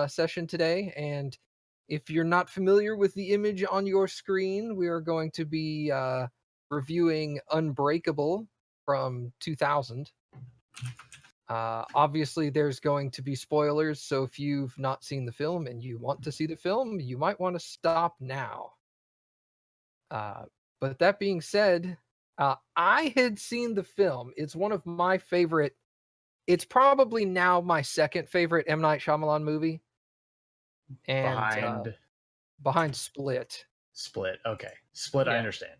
session today. And if you're not familiar with the image on your screen, we are going to be reviewing Unbreakable from 2000. Obviously, there's going to be spoilers, so if you've not seen the film and you want to see the film, you might want to stop now. But that being said, I had seen the film. It's one of my favorite. It's probably now my second favorite M. Night Shyamalan movie, and behind Split. Split, okay. Split, yeah. I understand.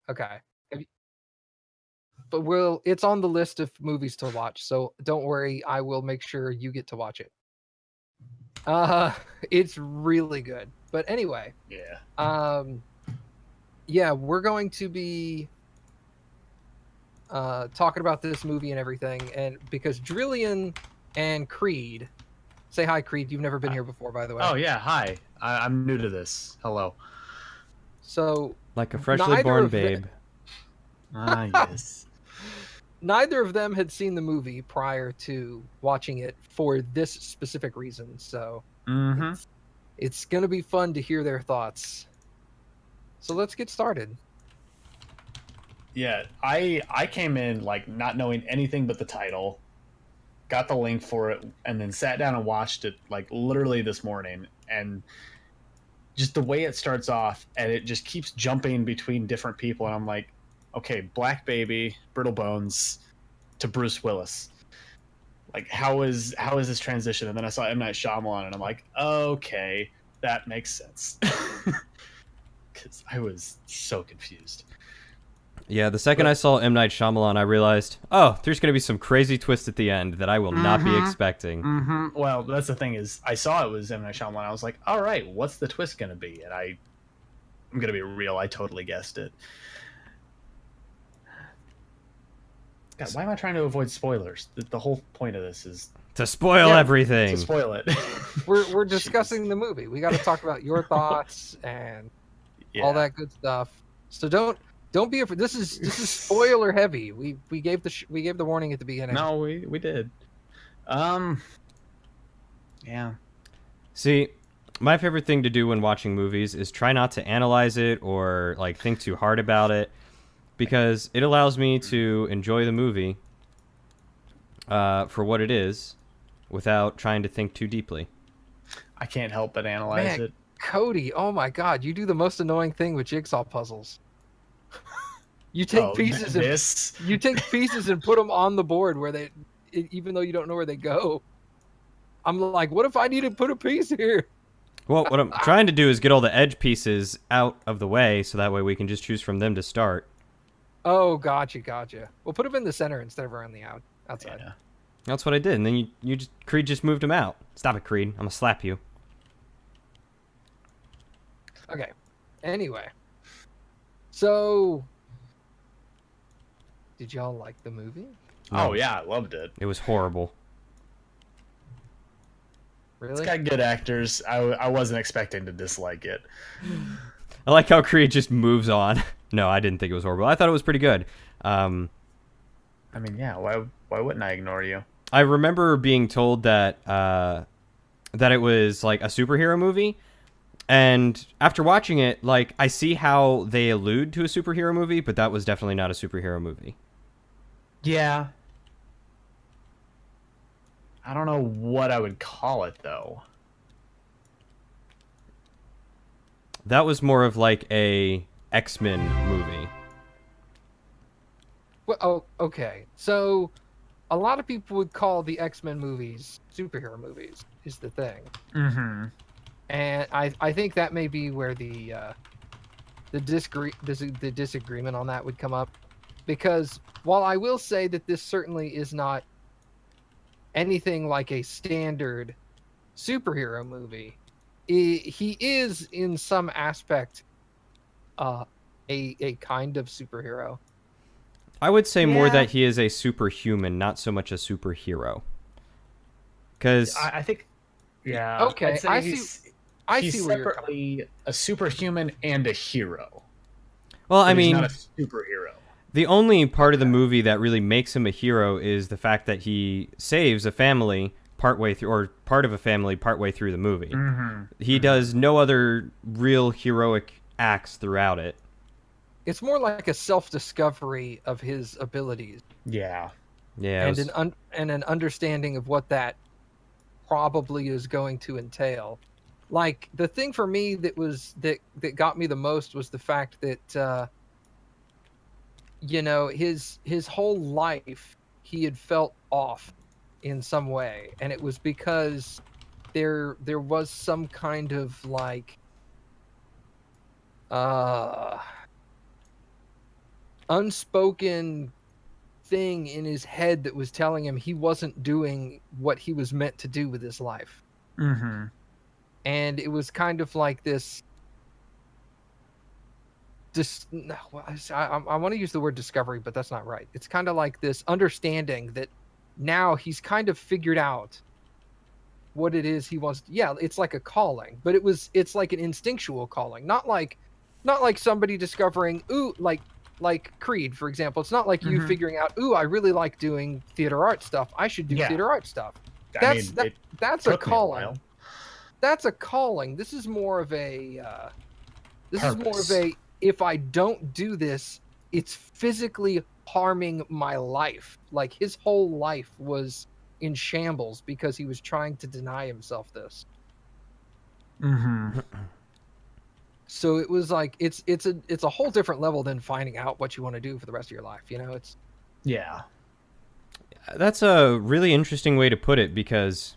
Okay. But it's on the list of movies to watch, so don't worry, I will make sure you get to watch it. It's really good. But anyway. Yeah. Yeah, we're going to be talking about this movie and everything, and because Drillian and Creed, say hi, Creed. You've never been here before, by the way. Oh yeah, hi. I'm new to this. Hello. So, like a freshly born babe. Yes. Neither of them had seen the movie prior to watching it for this specific reason, so it's going to be fun to hear their thoughts. So let's get started. Yeah, I came in like not knowing anything but the title, got the link for it, and then sat down and watched it like literally this morning. And just the way it starts off, and it just keeps jumping between different people, and I'm like, okay, Black Baby, Brittle Bones, to Bruce Willis. Like, how is this transition? And then I saw M. Night Shyamalan, and I'm like, okay, that makes sense. Because I was so confused. Yeah, the second I saw M. Night Shyamalan, I realized, oh, there's going to be some crazy twist at the end that I will not be expecting. Well, that's the thing is, I saw it was M. Night Shyamalan. I was like, all right, what's the twist going to be? And I'm going to be real, I totally guessed it. God, why am I trying to avoid spoilers? The whole point of this is to spoil everything. To spoil it. We're discussing the movie. We got to talk about your thoughts and all that good stuff. So don't be afraid. This is spoiler heavy. We gave the warning at the beginning. No, we did. Yeah. See, my favorite thing to do when watching movies is try not to analyze it or like think too hard about it, because it allows me to enjoy the movie for what it is without trying to think too deeply. I can't help but analyze it. Cody, oh my God, you do the most annoying thing with jigsaw puzzles. You take pieces and put them on the board where even though you don't know where they go. I'm like, what if I need to put a piece here? Well, what I'm trying to do is get all the edge pieces out of the way, so that way we can just choose from them to start. Oh, gotcha. Well, put them in the center instead of around the outside. Yeah. That's what I did, and then Creed just moved them out. Stop it, Creed. I'm gonna slap you. Okay. Anyway. So, did y'all like the movie? No. Oh, yeah, I loved it. It was horrible. Really? It's got good actors. I wasn't expecting to dislike it. I like how Creed just moves on. No, I didn't think it was horrible. I thought it was pretty good. I mean, yeah, why wouldn't I ignore you? I remember being told that it was like a superhero movie. And after watching it, like, I see how they allude to a superhero movie, but that was definitely not a superhero movie. Yeah. I don't know what I would call it, though. That was more of like a X-Men movie. Well, okay. So, a lot of people would call the X-Men movies superhero movies, is the thing. Mm-hmm. And I think that may be where the disagreement on that would come up, because while I will say that this certainly is not anything like a standard superhero movie, he is in some aspect a kind of superhero. I would say more that he is a superhuman, not so much a superhero. Because I think, okay, he's separately a superhuman and a hero. Well, I mean, he's not a superhero. The only part of the movie that really makes him a hero is the fact that he saves a family partway through, or part of a family partway through the movie. Mm-hmm. He does no other real heroic acts throughout it. It's more like a self-discovery of his abilities. Yeah. Yeah, And an understanding of what that probably is going to entail. Like, the thing for me that got me the most was the fact that his whole life he had felt off in some way, and it was because there was some kind of like unspoken thing in his head that was telling him he wasn't doing what he was meant to do with his life. Mm-hmm. And it was kind of like this I want to use the word discovery, but that's not right. It's kind of like this understanding that now he's kind of figured out what it is he wants. Yeah, it's like a calling, but it's like an instinctual calling, not like somebody discovering, ooh, like Creed, for example. It's not like you figuring out, ooh, I really like doing theater art stuff, I should do theater art stuff. That's a calling. That's a calling. This is more of a if I don't do this, it's physically harming my life. Like, his whole life was in shambles because he was trying to deny himself this. Mm-hmm. So it was like it's a whole different level than finding out what you want to do for the rest of your life. It's Yeah. That's a really interesting way to put it, because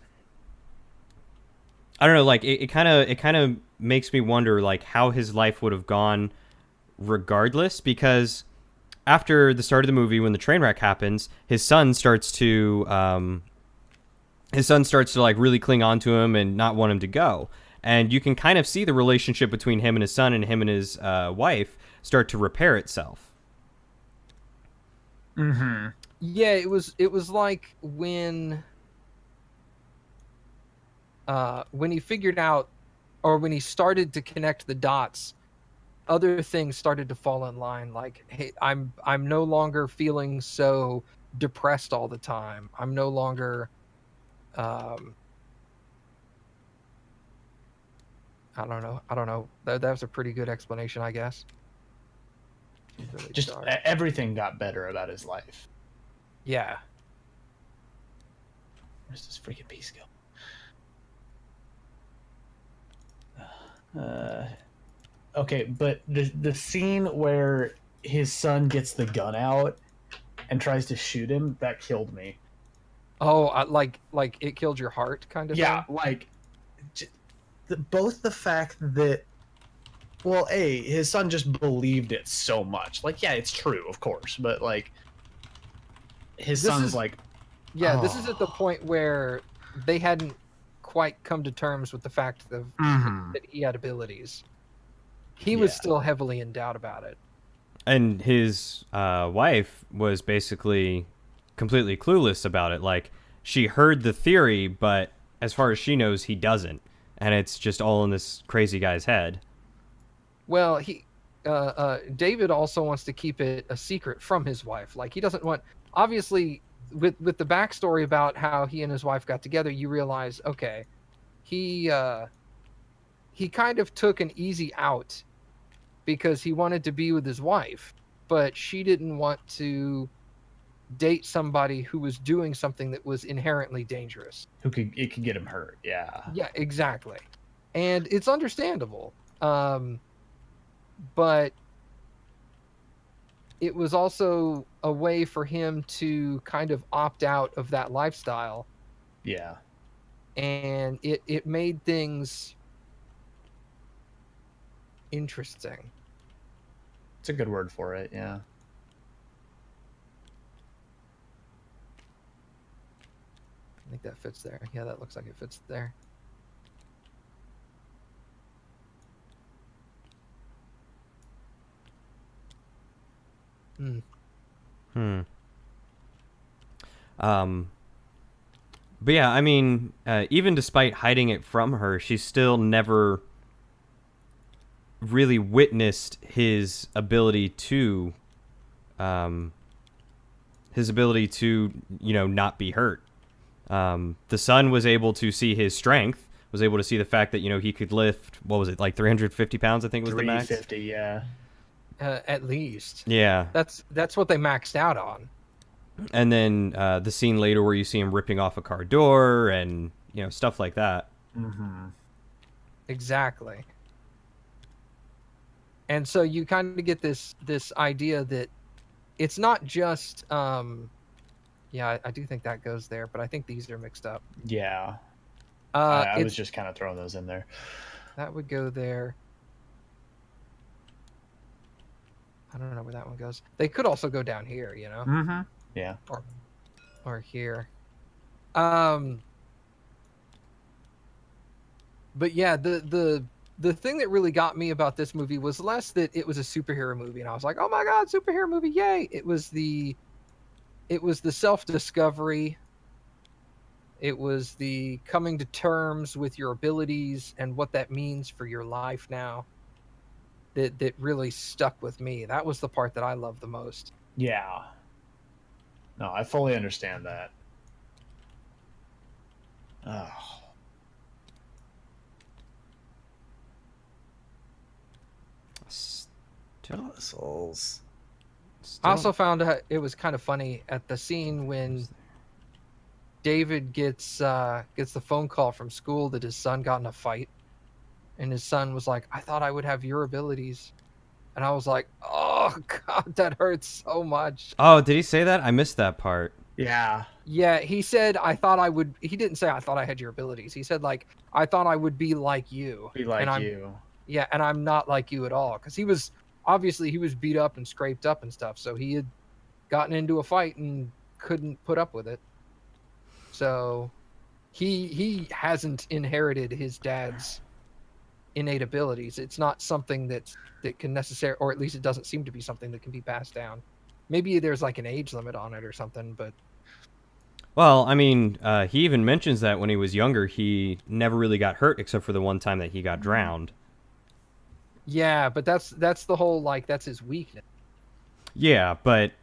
I don't know, like it kind of makes me wonder like how his life would have gone regardless, because after the start of the movie, when the train wreck happens, his son starts to like really cling on to him and not want him to go. And you can kind of see the relationship between him and his son and him and his wife start to repair itself. Mm-hmm. Yeah, it was like when he figured out, or when he started to connect the dots, other things started to fall in line. Like, hey, I'm no longer feeling so depressed all the time. I'm no longer I don't know. That was a pretty good explanation, I guess. Really Just dark. Everything got better about his life. Yeah. Where's this freaking piece go? Okay, but the scene where his son gets the gun out and tries to shoot him, that killed me. Oh, like it killed your heart, kind of Yeah, thing? like both the fact that, well, his son just believed it so much. Like, yeah, it's true, of course, but like his son's like, yeah, this is at the point where they hadn't quite come to terms with the fact of that he had abilities. He was still heavily in doubt about it. And his wife was basically completely clueless about it. Like, she heard the theory, but as far as she knows, he doesn't. And it's just all in this crazy guy's head. Well, David also wants to keep it a secret from his wife. Like, he doesn't want, obviously, with the backstory about how he and his wife got together, you realize, okay, he kind of took an easy out because he wanted to be with his wife, but she didn't want to date somebody who was doing something that was inherently dangerous. it could get him hurt. Yeah. Yeah, exactly. And it's understandable. But it was also a way for him to kind of opt out of that lifestyle. Yeah. And it made things interesting. It's a good word for it, yeah. I think that fits there. Yeah, that looks like it fits there. But yeah, I mean, even despite hiding it from her, she still never really witnessed his ability to, not be hurt. The son was able to see his strength, was able to see the fact that, you know, he could lift, what was it, like 350 pounds, I think was the max? 350, yeah. At least. Yeah. That's what they maxed out on. And then the scene later where you see him ripping off a car door and, you know, stuff like that. Mm-hmm. Exactly. And so you kind of get this idea that it's not just yeah, I do think that goes there, but I think these are mixed up. Yeah. Uh I was it's just kind of throwing those in there. that would go there. I don't know where that one goes. They could also go down here, you know, Mm-hmm. Yeah. or here. But yeah, the thing that really got me about this movie was less that it was a superhero movie and I was like, "Oh my god, superhero movie, yay." It was the self-discovery. It was the coming to terms with your abilities and what that means for your life now. That really stuck with me. That was the part that I loved the most. Yeah. No, I fully understand that. Oh. Puzzles. I also found it was kind of funny at the scene when David gets the phone call from school that his son got in a fight, and his son was like, "I thought I would have your abilities," and I was like, "Oh God, that hurts so much." Oh, did he say that? I missed that part. Yeah. Yeah, he said, "I thought I would." He didn't say, "I thought I had your abilities." He said, like, "I thought I would be like you." Be like and you. Yeah, and I'm not like you at all, because he was beat up and scraped up and stuff, so he had gotten into a fight and couldn't put up with it. So he hasn't inherited his dad's innate abilities. It's not something that can necessarily, or at least it doesn't seem to be something that can be passed down. Maybe there's like an age limit on it or something, but Well, I mean, he even mentions that when he was younger, he never really got hurt except for the one time that he got drowned. yeah, but that's the whole, like, that's his weakness. Yeah, but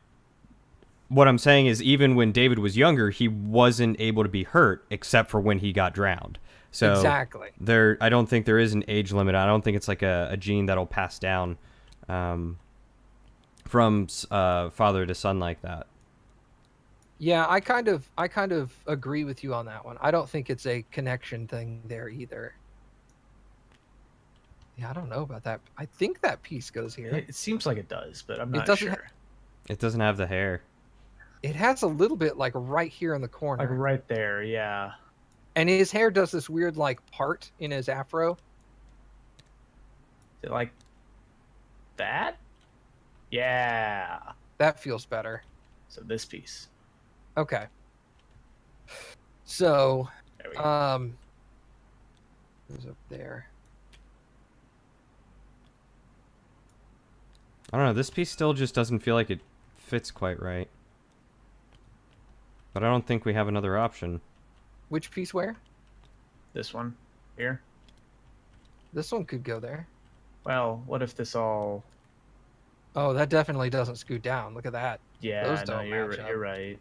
what I'm saying is even when David was younger, he wasn't able to be hurt except for when he got drowned. So Exactly. I don't think there is an age limit. I don't think it's like a gene that'll pass down from father to son like that. Yeah, I kind of agree with you on that one. I don't think it's a connection thing there either. Yeah, I don't know about that. I think that piece goes here. It seems like it does, but I'm not doesn't sure. It doesn't have the hair. It has a little bit, like, right here in the corner. Like right there, yeah. And his hair does this weird, like, part in his afro. Is it like that? Yeah. That feels better. So this piece. Okay. So, There we go. goes up there. I don't know. This piece still just doesn't feel like it fits quite right. But I don't think we have another option. Which piece where? This one here. This one could go there. Well, what if this all? Oh, that definitely doesn't scoot down. Look at that. Yeah, Those no, don't you're match up. you're right.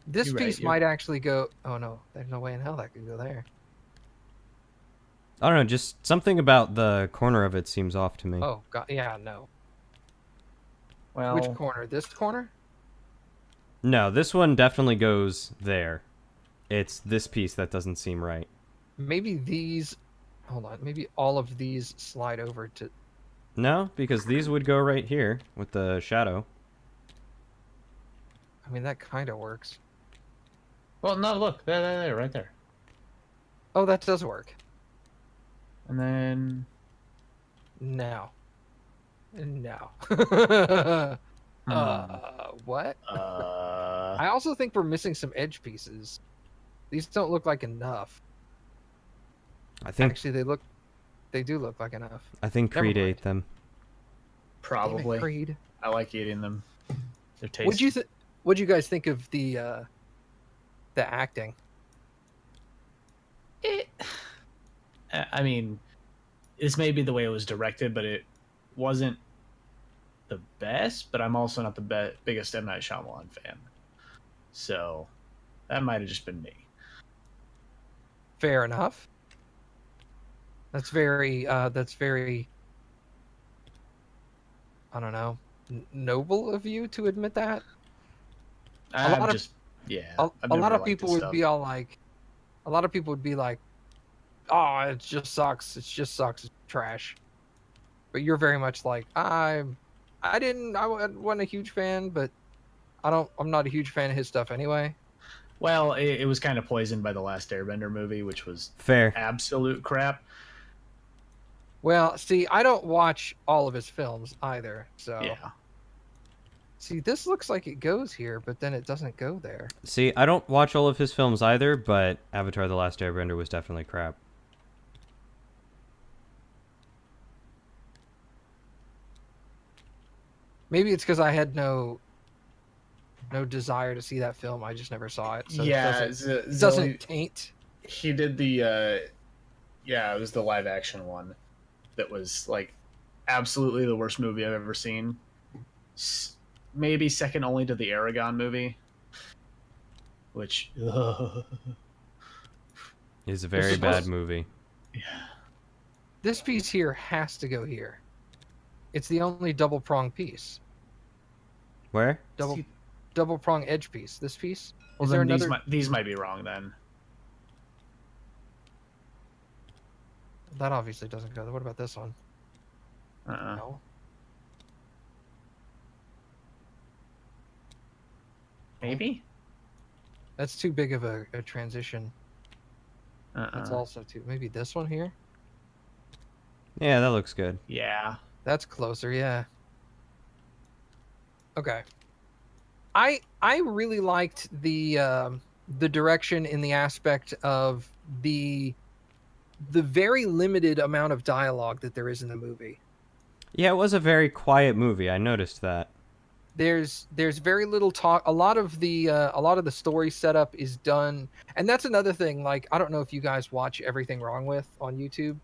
This You're right, piece you're- might actually go. Oh no, there's no way in hell that could go there. I don't know. Just something about the corner of it seems off to me. Oh God, yeah, no. Well, Which corner? This corner? No, this one definitely goes there. It's this piece that doesn't seem right. Maybe these. Hold on. Maybe all of these slide over to. No, because these would go right here with the shadow. I mean, that kind of works. well, no, look, there, right there, Oh, that does work. and then No. No. What? I also think we're missing some edge pieces. These don't look like enough. I think Actually, they do look like enough. Creed Never mind. ate them. Damn it, probably. Creed. I like eating them. They're tasty. What'd you guys think of the acting? I mean, this may be the way it was directed, but it wasn't the best. But I'm also not the biggest M. Night Shyamalan fan, so that might have just been me. Fair enough. That's very I don't know, noble of you to admit that. A I'm lot of just, yeah, a, I've a lot never of liked people his would stuff. be all like, a lot of people would be like, "Oh, it just sucks. It just sucks. It's trash." But you're very much like, I wasn't a huge fan, but I'm not a huge fan of his stuff anyway. Well, it was kind of poisoned by the last Airbender movie, which was Fair. absolute crap. Well, see, I don't watch all of his films either. So, Yeah. see, this looks like it goes here, but then it doesn't go there. See, I don't watch all of his films either, but Avatar: The Last Airbender was definitely crap. Maybe it's because I had no desire to see that film. I just never saw it, so Yeah, it doesn't taint. he did the yeah, it was the live action one that was like absolutely the worst movie I've ever seen. Maybe second only to the Aragon movie, which It's a very bad movie. This piece here has to go here. It's the only double prong piece. Where? Double prong edge piece. This piece. Well, Is there then another? these might be wrong then. That obviously doesn't go. What about this one? No. Maybe. That's too big of a transition. That's also too. Maybe this one here. Yeah, that looks good. Yeah. That's closer. Yeah. Okay. I really liked the direction in the aspect of the very limited amount of dialogue that there is in the movie. Yeah, it was a very quiet movie. I noticed that. There's very little talk. A lot of the story setup is done, and that's another thing. Like, I don't know if you guys watch Everything Wrong With on YouTube,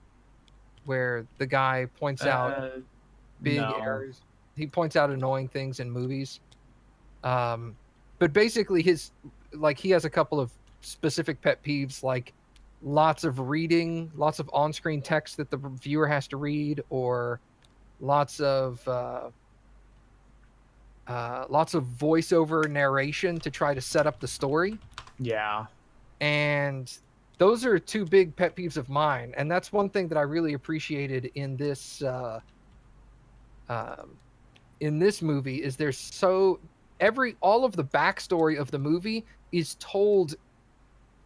where the guy points out big errors. He points out annoying things in movies. But basically he has a couple of specific pet peeves, like lots of reading, lots of on-screen text that the viewer has to read, or lots of voiceover narration to try to set up the story. Yeah. And those are two big pet peeves of mine. And that's one thing that I really appreciated in this movie is all of the backstory of the movie is told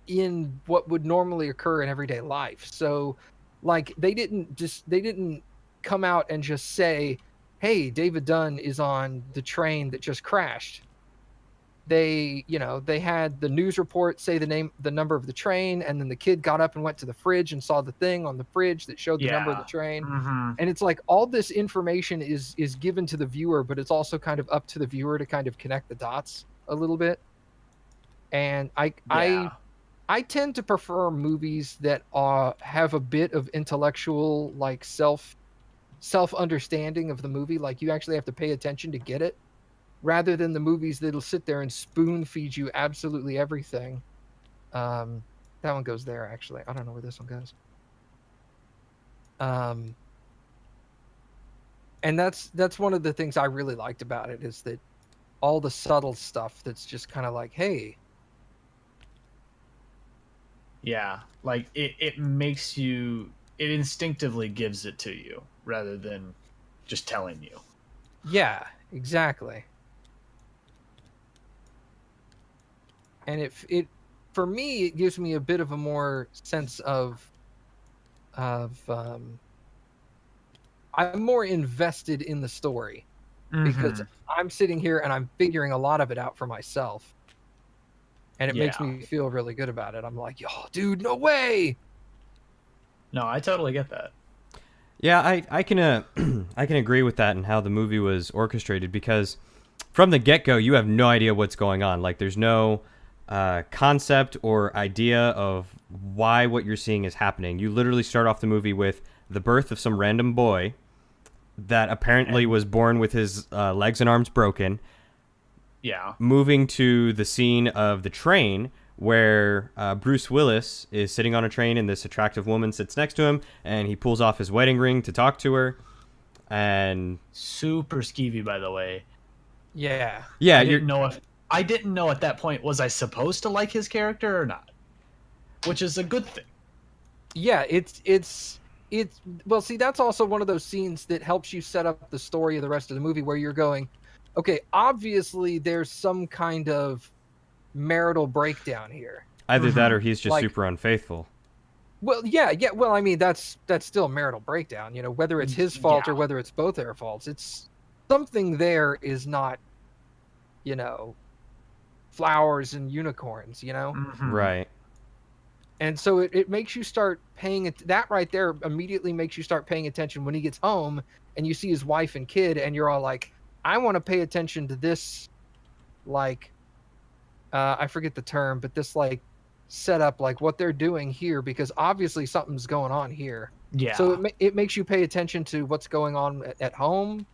in what would normally occur in everyday life. So like they didn't come out and just say, "Hey, David Dunn is on the train that just crashed." They had the news report say the number of the train, and then the kid got up and went to the fridge and saw the thing on the fridge that showed the number of the train. Mm-hmm. And it's like all this information is given to the viewer, but it's also kind of up to the viewer to kind of connect the dots a little bit. And I tend to prefer movies that have a bit of intellectual, like self understanding of the movie. Like you actually have to pay attention to get it, rather than the movies that'll sit there and spoon feed you absolutely everything. That one goes there, actually. I don't know where this one goes. And that's one of the things I really liked about it, is that all the subtle stuff that's just kind of like, hey. Yeah, like it makes you, it instinctively gives it to you rather than just telling you. Yeah, exactly. And it for me, it gives me a bit of a more sense of I'm more invested in the story, because I'm sitting here and I'm figuring a lot of it out for myself. And it makes me feel really good about it. I'm like, "Oh, dude, no way!" No, I totally get that. Yeah, I can I can agree with that and how the movie was orchestrated, because from the get-go you have no idea what's going on. Like there's no concept or idea of why what you're seeing is happening. You literally start off the movie with the birth of some random boy that apparently was born with his legs and arms broken. Yeah. Moving to the scene of the train where Bruce Willis is sitting on a train and this attractive woman sits next to him, and he pulls off his wedding ring to talk to her. And super skeevy, by the way. Yeah. yeah, I didn't know at that point, was I supposed to like his character or not? Which is a good thing. Yeah, it's well, see, that's also one of those scenes that helps you set up the story of the rest of the movie, where you're going, okay, obviously there's some kind of marital breakdown here. either that or he's just Like- super unfaithful. Well, yeah. Well, I mean, that's still a marital breakdown, you know, whether it's his fault or whether it's both their faults. It's something there is not, you know, flowers and unicorns, you know? Right. And so it makes you start paying it. That right there immediately makes you start paying attention when he gets home and you see his wife and kid, and you're all like, I want to pay attention to this, like, I forget the term, but this like setup, like what they're doing here, because obviously something's going on here. Yeah. So it makes you pay attention to what's going on at home,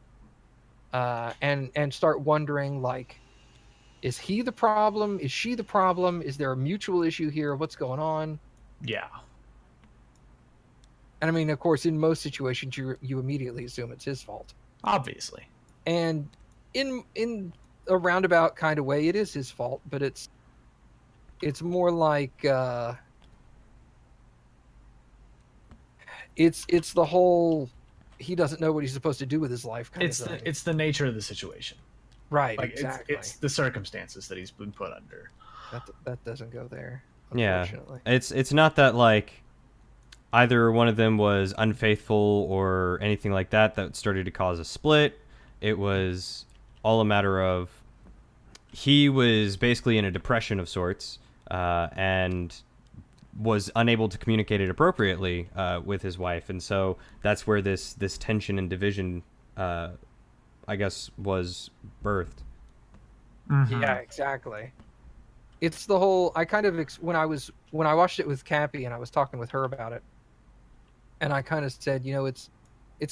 and start wondering, like, is he the problem? Is she the problem? Is there a mutual issue here? What's going on? Yeah. And I mean, of course, in most situations, you immediately assume it's his fault. Obviously. And in a roundabout kind of way, it is his fault, but it's more like it's the whole he doesn't know what he's supposed to do with his life kind of thing. It's the nature of the situation. Right, Like exactly. it's the circumstances that he's been put under. That doesn't go there, Yeah. unfortunately. It's not that like either one of them was unfaithful or anything like that started to cause a split. It was all a matter of he was basically in a depression of sorts, and was unable to communicate it appropriately with his wife, and so that's where this tension and division, I guess, was birthed. Yeah, exactly. It's the whole. I kind of when I watched it with Cappy and I was talking with her about it, and I kind of said, you know, it's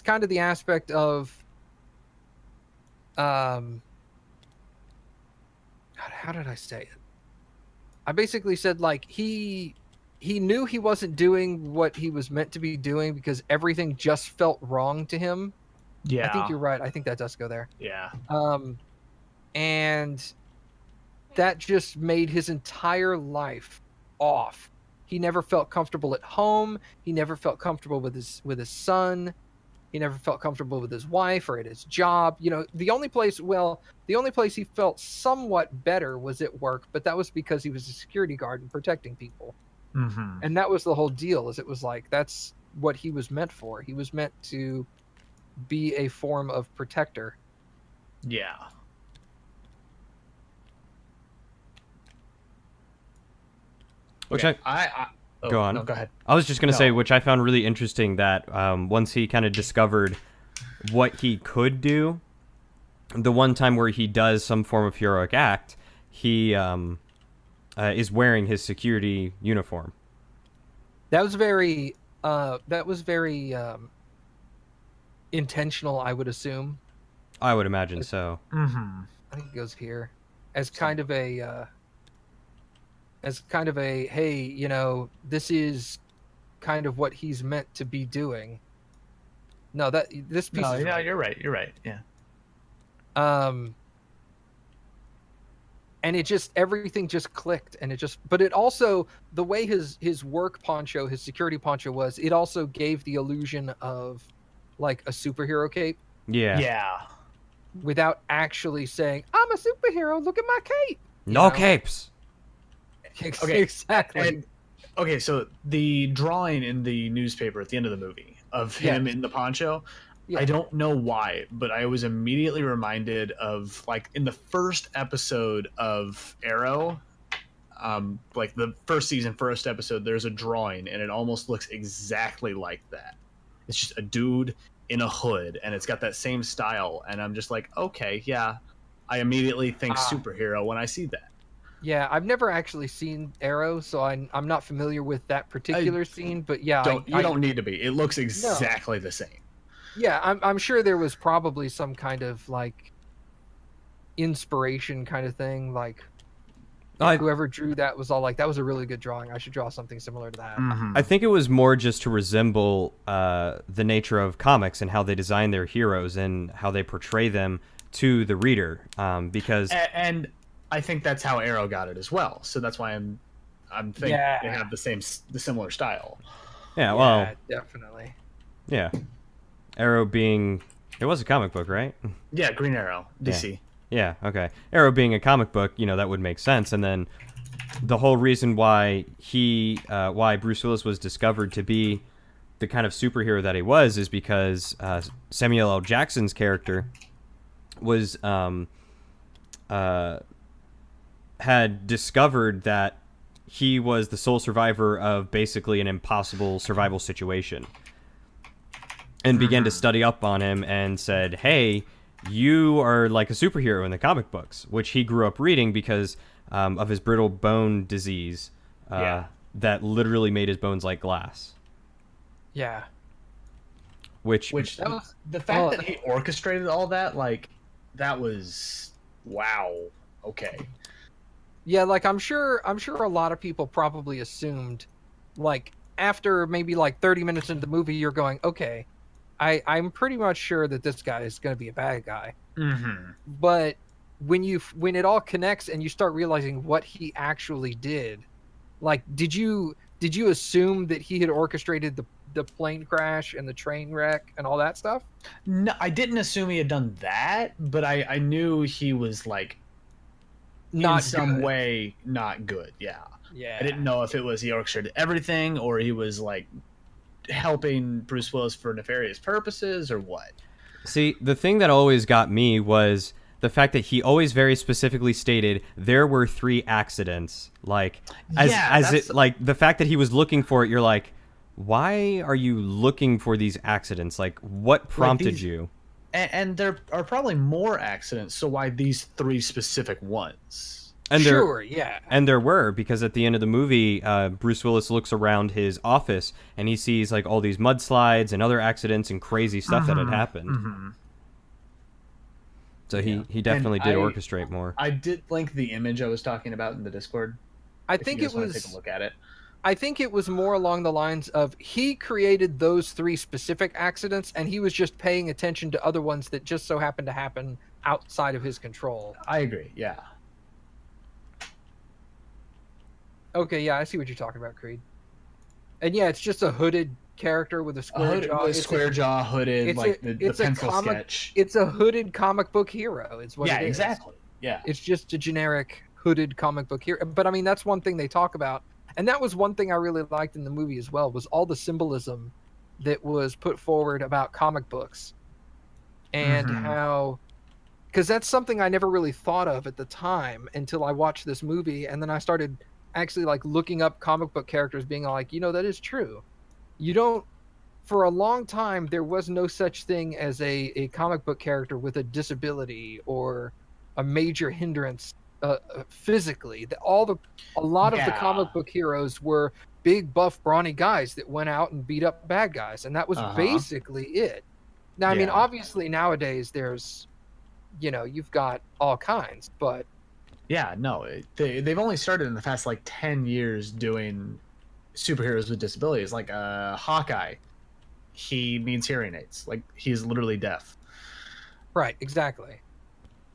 kind of the aspect of, how did I say it? I basically said, like, he knew he wasn't doing what he was meant to be doing because everything just felt wrong to him. Yeah. I think you're right. I think that does go there. Yeah. And that just made his entire life off. He never felt comfortable at home. He never felt comfortable with his son. He never felt comfortable with his wife or at his job. You know, the only place he felt somewhat better was at work, but that was because he was a security guard and protecting people. Mm-hmm. And that was the whole deal, is it was like, that's what he was meant for. He was meant to be a form of protector. Yeah. Which okay. Go on. No, go ahead. I was just going to say, which I found really interesting, that once he kind of discovered what he could do, the one time where he does some form of heroic act, he is wearing his security uniform. That was very intentional, I would assume. I would imagine so. Mm-hmm. I think it goes here as kind of a hey, you know, this is kind of what he's meant to be doing. No, this piece is yeah, right. you're right. You're right. Yeah. And everything just clicked, and but it also, the way his work poncho, his security poncho was, it also gave the illusion of like a superhero cape. Yeah. Yeah. Without actually saying, I'm a superhero, look at my cape. No capes. Okay. Exactly. And okay, so the drawing in the newspaper at the end of the movie of him in the poncho, I don't know why, but I was immediately reminded of, like, in the first episode of Arrow, like the first season, first episode, there's a drawing and it almost looks exactly like that. It's just a dude in a hood and it's got that same style, and I'm just like, okay, yeah, I immediately think superhero when I see that. Yeah, I've never actually seen Arrow, so I'm not familiar with that particular scene. But yeah, you don't need to be. It looks exactly the same. Yeah, I'm sure there was probably some kind of like inspiration kind of thing, like whoever drew that was all like, that was a really good drawing. I should draw something similar to that. Mhm. I think it was more just to resemble the nature of comics and how they design their heroes and how they portray them to the reader. Because And I think that's how Arrow got it as well. So that's why I'm thinking Yeah. they have the similar style. yeah, well, definitely. yeah, Arrow being it was a comic book, right? Yeah, Green Arrow, DC. Yeah, okay. Arrow being a comic book, that would make sense. And then the whole reason why why Bruce Willis was discovered to be the kind of superhero that he was is because Samuel L. Jackson's character was had discovered that he was the sole survivor of basically an impossible survival situation, and began to study up on him and said, "Hey, you are like a superhero in the comic books," which he grew up reading because of his brittle bone disease that literally made his bones like glass. Yeah. Which That was- the fact that he orchestrated all that, like, that was wow. Okay. Yeah, like I'm sure a lot of people probably assumed, like, after maybe like 30 minutes into the movie, you're going, okay, I'm pretty much sure that this guy is going to be a bad guy. Mm-hmm. But when it all connects and you start realizing what he actually did, like, did you assume that he had orchestrated the plane crash and the train wreck and all that stuff? No, I didn't assume he had done that, but I knew he was, like, Not in some good. way not good. Yeah. Yeah. I didn't know if it was he orchestrated everything or he was, like, helping Bruce Willis for nefarious purposes or what. See, the thing that always got me was the fact that he always very specifically stated there were 3 accidents. Like, like the fact that he was looking for it, you're like, why are you looking for these accidents? Like, what prompted you? And there are probably more accidents, so why these 3 specific ones? And Sure, yeah. And there were, because at the end of the movie, Bruce Willis looks around his office and he sees like all these mudslides and other accidents and crazy stuff that had happened. Mm-hmm. So he definitely did orchestrate more. I did link the image I was talking about in the Discord. I if think you it guys wanna was take a look at it. I think it was more along the lines of he created those 3 specific accidents and he was just paying attention to other ones that just so happened to happen outside of his control. I agree. Yeah. Okay, yeah, I see what you're talking about, Creed. And yeah, it's just a hooded character with a square jaw. With square jaw, hooded, like the pencil sketch. It's a hooded comic book hero. Is what it is. Exactly. Yeah. It's just a generic hooded comic book hero. But I mean, that's one thing they talk about. And that was one thing I really liked in the movie as well, was all the symbolism that was put forward about comic books and how, because that's something I never really thought of at the time until I watched this movie. And then I started actually like looking up comic book characters, being like, that is true. You don't, for a long time, there was no such thing as a comic book character with a disability or a major hindrance physically. A lot of the comic book heroes were big, buff, brawny guys that went out and beat up bad guys, and that was basically it. Now, I mean, obviously nowadays there's, you've got all kinds, but yeah, no, they've only started in the past like 10 years doing superheroes with disabilities. Like Hawkeye, he needs hearing aids. Like, he's literally deaf. Right, exactly.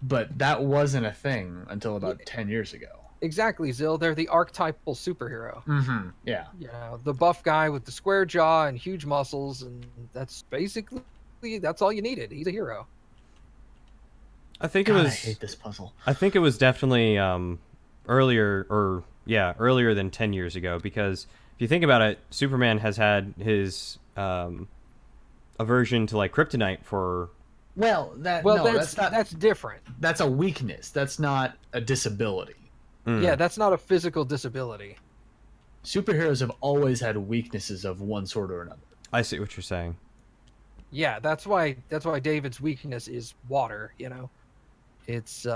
But that wasn't a thing until about 10 years ago. Exactly, Zill. They're the archetypal superhero. Mm-hmm. Yeah. The buff guy with the square jaw and huge muscles, and that's basically that's all you needed. He's a hero. I think God, it was. I hate this puzzle. I think it was definitely earlier than 10 years ago, because if you think about it, Superman has had his aversion to like kryptonite for. That's different. That's a weakness. That's not a disability. Yeah, that's not a physical disability. Superheroes have always had weaknesses of one sort or another. I see what you're saying. Yeah, that's why David's weakness is water, It's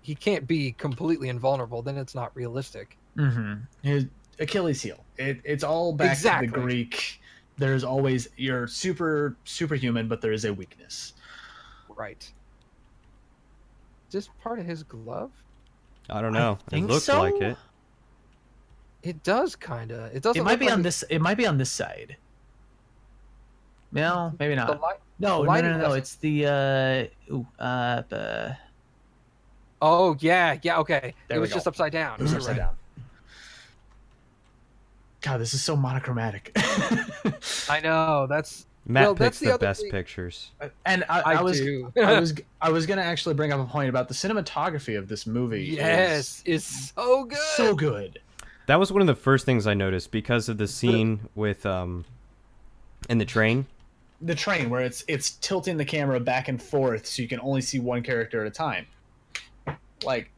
he can't be completely invulnerable, then it's not realistic. His Achilles heel. It's all back to the Greek. There's always, you're superhuman, but there is a weakness. Right. Is this part of his glove? I don't know. It think looks so? like it. It does kind of. It doesn't. It might look be like on it- this. It might be on this side. No, maybe The not. light. No, the no, lighting no, no. doesn't- It's the Oh yeah, yeah. Okay, There it we was go. just upside down. It was You're upside right. down. God, this is so monochromatic. I know. That's Matt well. picks That's the the other best thing. pictures. And I do. I was gonna actually bring up a point about the cinematography of this movie. Yes, it's so good. So good. That was one of the first things I noticed because of the scene with in the train. The train where it's tilting the camera back and forth so you can only see one character at a time. Like,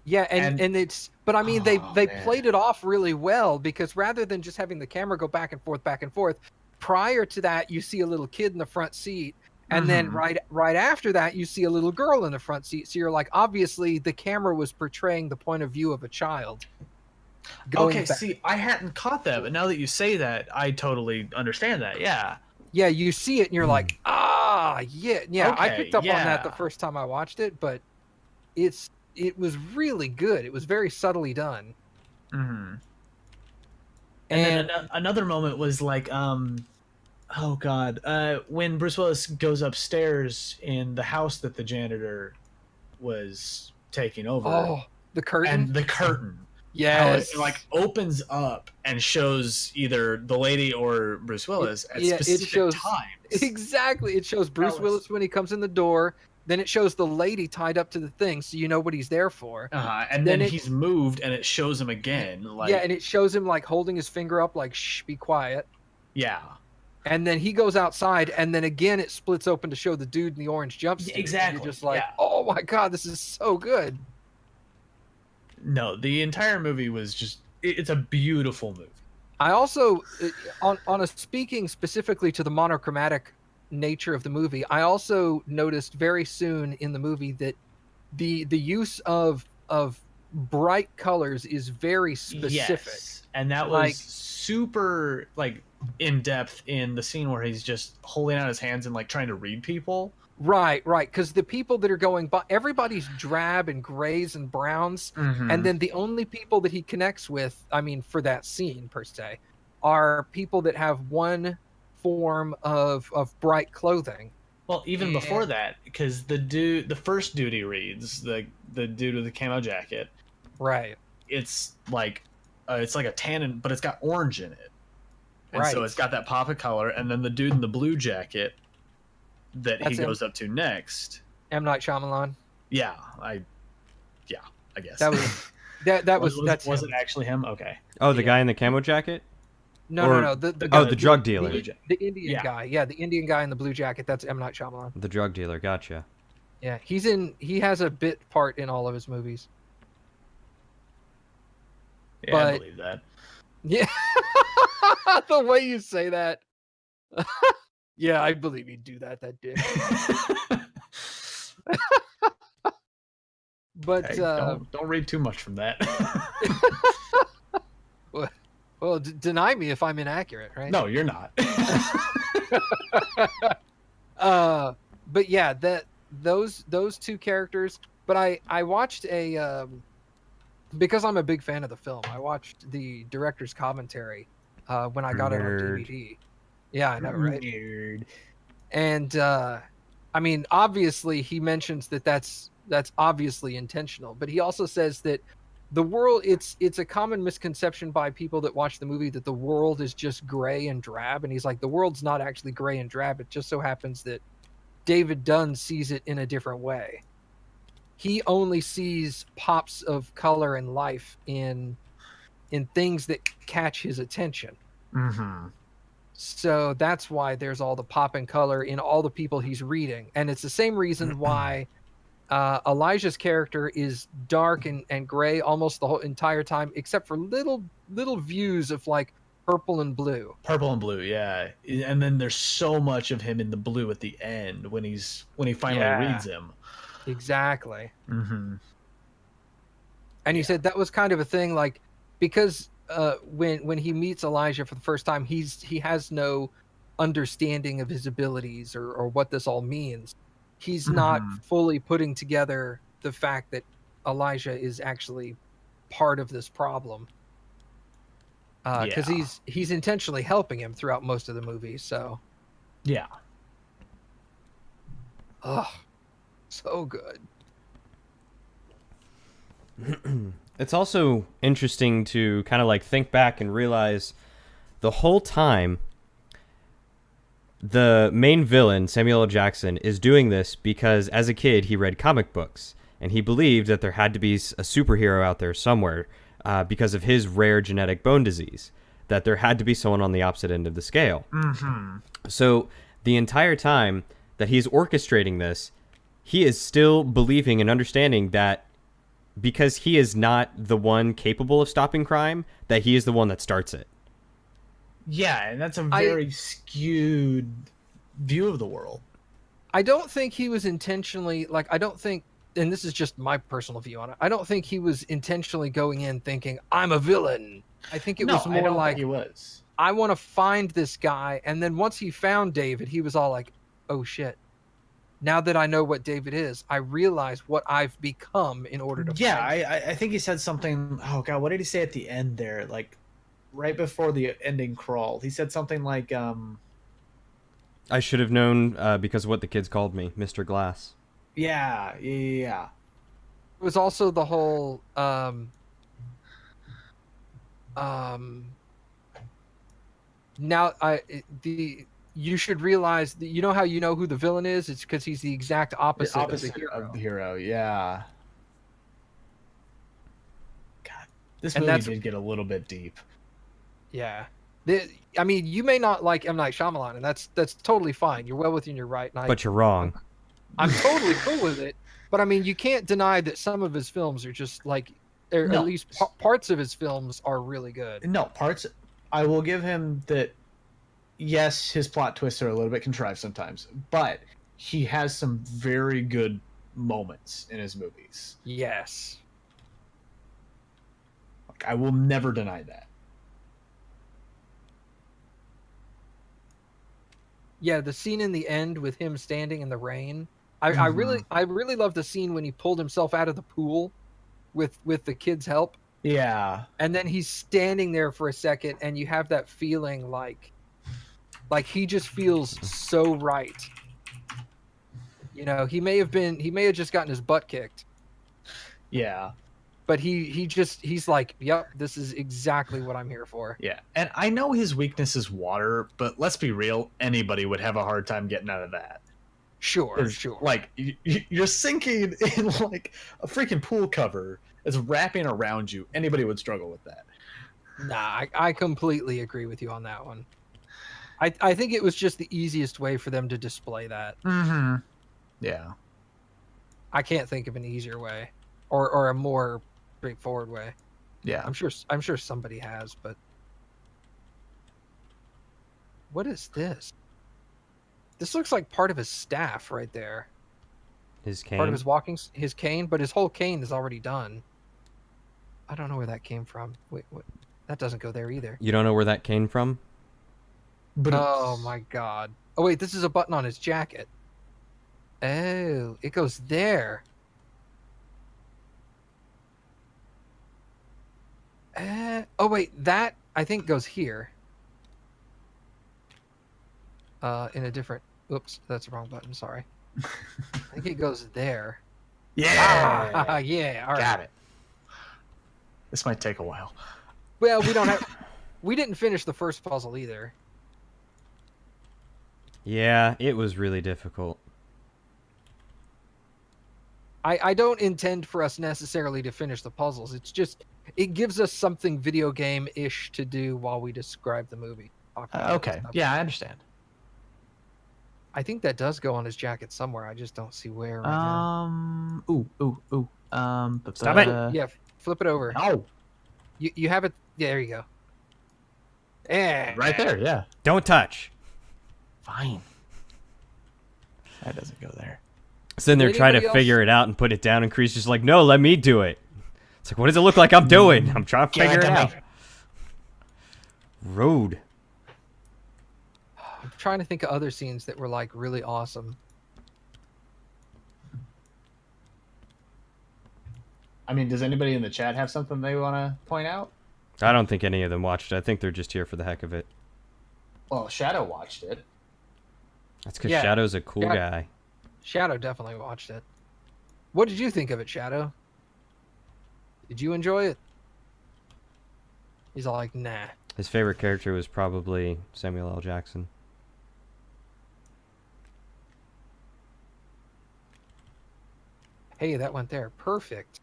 Yeah, and it's but I mean they Oh, man. played it off really well because rather than just having the camera go back and forth, prior to that you see a little kid in the front seat, and then Mhm. right after that you see a little girl in the front seat. So you're like, obviously the camera was portraying the point of view of a child. okay, back. see, I hadn't caught that, but now that you say that, I totally understand that. Yeah. Yeah, you see it and you're like, yeah. I Okay, picked up on that the yeah. first time I watched it, but it was really good. It was very subtly done. Mm-hmm. And then another moment was like, oh god, when Bruce Willis goes upstairs in the house that the janitor was taking over, oh, the curtain. and the curtain, how Yes. it like opens up and shows either the lady or Bruce Willis at yeah, it specific shows- times. Exactly. It shows Bruce was- Willis when he comes in the door. Then it shows the lady tied up to the thing, so you know what he's there for. And Then then it- he's moved, and it shows him again. Like, Yeah, and it shows him like holding his finger up, like "Shh, be quiet." yeah, And then he goes outside, and then again it splits open to show the dude in the orange jumpsuit. And exactly, You're just like, yeah. oh my god, this is so good. No, the entire movie was just—it's a beautiful movie. I also, on a speaking specifically to the monochromatic nature of the movie, I also noticed very soon in the movie that the use of bright colors is very specific. Yes. And that was Like- super like in depth in the scene where he's just holding out his hands and like trying to read people. Right, because the people that are going by, everybody's drab and grays and browns, and then the only people that he connects with, I mean, for that scene per se, are people that have one form of bright clothing. well, even before that, because the first dude he reads, the dude with the camo jacket, Right. it's like a tannin, but it's got orange in it, and so Right. it's got that pop of color. And then the dude in the blue jacket that That's he him. goes up to next, M. Night Shyamalan. I guess That was that's him. wasn't actually him. Okay. Oh, the Yeah. guy in the camo jacket? No, or- no. The Oh, guy- the drug dealer. the Indian Yeah. guy. Yeah, the Indian guy in the blue jacket. That's M. Night Shyamalan. The drug dealer. Gotcha. Yeah, he has a bit part in all of his movies. Yeah, I But- believe that. Yeah. The way you say that. Yeah, I believe he'd do that dick. But Hey, don't read too much from that. well, deny me if I'm inaccurate, right? No, you're not. But yeah, those two characters. But I watched a because I'm a big fan of the film. I watched the director's commentary when I got it on Nerd. DVD. Yeah, I know, right? Weird. And I mean, obviously, he mentions that that's obviously intentional. But he also says that the world it's a common misconception by people that watch the movie that the world is just gray and drab. And he's like, the world's not actually gray and drab. It just so happens that David Dunn sees it in a different way. He only sees pops of color and life in things that catch his attention. Mm-hmm. So that's why there's all the pop and color in all the people he's reading. And it's the same reason why Elijah's character is dark and gray almost the whole entire time, except for little views of like purple and blue. Purple and blue, yeah. And then there's so much of him in the blue at the end when he finally Yeah. reads him. Exactly. Mm-hmm. And he said that was kind of a thing, like, because when he meets Elijah for the first time, he has no understanding of his abilities or what this all means. He's not Mhm. fully putting together the fact that Elijah is actually part of this problem. Because Yeah. he's intentionally helping him throughout most of the movie. So, Yeah. so good. It's also interesting to kind of like think back and realize the whole time the main villain, Samuel L. Jackson, is doing this because as a kid he read comic books and he believed that there had to be a superhero out there somewhere because of his rare genetic bone disease, that there had to be someone on the opposite end of the scale. Mm-hmm. So the entire time that he's orchestrating this, he is still believing and understanding that because he is not the one capable of stopping crime, that he is the one that starts it. Yeah, and that's a very skewed view of the world. I don't think he was intentionally, like, I don't think, and this is just my personal view on it, I don't think he was intentionally going in thinking, I'm a villain. I think it was more like, he was. I want to find this guy. And then once he found David, he was all like, oh shit. Now that I know what David is, I realize what I've become in order to find him. I think he said something. Oh god, what did he say at the end there? Like right before the ending crawl, he said something like, I should have known because of what the kids called me, Mr. Glass. Yeah. It was also the whole now you should realize that, you know how you know who the villain is? It's because he's the exact opposite of the hero. Yeah. God, this movie did get a little bit deep. Yeah. I mean, you may not like M. Night Shyamalan, and that's totally fine. You're well within your right. And but you're wrong. I'm totally cool with it. But I mean, you can't deny that some of his films are just like, or at least parts of his films are really good. No, parts. I will give him that. Yes, his plot twists are a little bit contrived sometimes, but he has some very good moments in his movies. Yes. Like, I will never deny that. Yeah, the scene in the end with him standing in the rain. I really love the scene when he pulled himself out of the pool with the kids' help. Yeah. And then he's standing there for a second, and you have that feeling like he just feels so right. You know, he may have just gotten his butt kicked. Yeah. But he's like, yep, this is exactly what I'm here for. Yeah. And I know his weakness is water, but let's be real, anybody would have a hard time getting out of that. Sure. Like, you're sinking in like a freaking pool cover that's wrapping around you. Anybody would struggle with that. Nah, I completely agree with you on that one. I think it was just the easiest way for them to display that. Mm-hmm. Yeah. I can't think of an easier way, or a more straightforward way. Yeah. I'm sure somebody has, but what is this? This looks like part of his staff right there. His cane. Part of his cane, but his whole cane is already done. I don't know where that came from. Wait, what? That doesn't go there either. You don't know where that came from? But oh my god. Oh wait, this is a button on his jacket. Oh, it goes there. Oh wait, that I think goes here. In a different. Oops, that's the wrong button. Sorry. I think it goes there. Yeah. Yeah. All right. Got it. This might take a while. Well, we didn't finish the first puzzle either. Yeah, it was really difficult. I don't intend for us necessarily to finish the puzzles. It's just, it gives us something video game-ish to do while we describe the movie. Okay. Yeah, I understand. I think that does go on his jacket somewhere. I just don't see where right now. Ooh. Stop it. Yeah, flip it over. Oh. You have it. Yeah, there you go. Yeah. Right there, yeah. Don't touch. Fine. That doesn't go there. Sitting there trying to Anybody else? figure it out and put it down, and Kree's just like, no, let me do it. It's like, what does it look like I'm doing? I'm trying to figure it out. Road. I'm trying to think of other scenes that were like really awesome. I mean, does anybody in the chat have something they want to point out? I don't think any of them watched it. I think they're just here for the heck of it. Well, Shadow watched it. That's because Yeah. Shadow's a cool guy. Shadow definitely watched it. What did you think of it, Shadow? Did you enjoy it? He's all like, nah. His favorite character was probably Samuel L. Jackson. Hey, that went there. Perfect.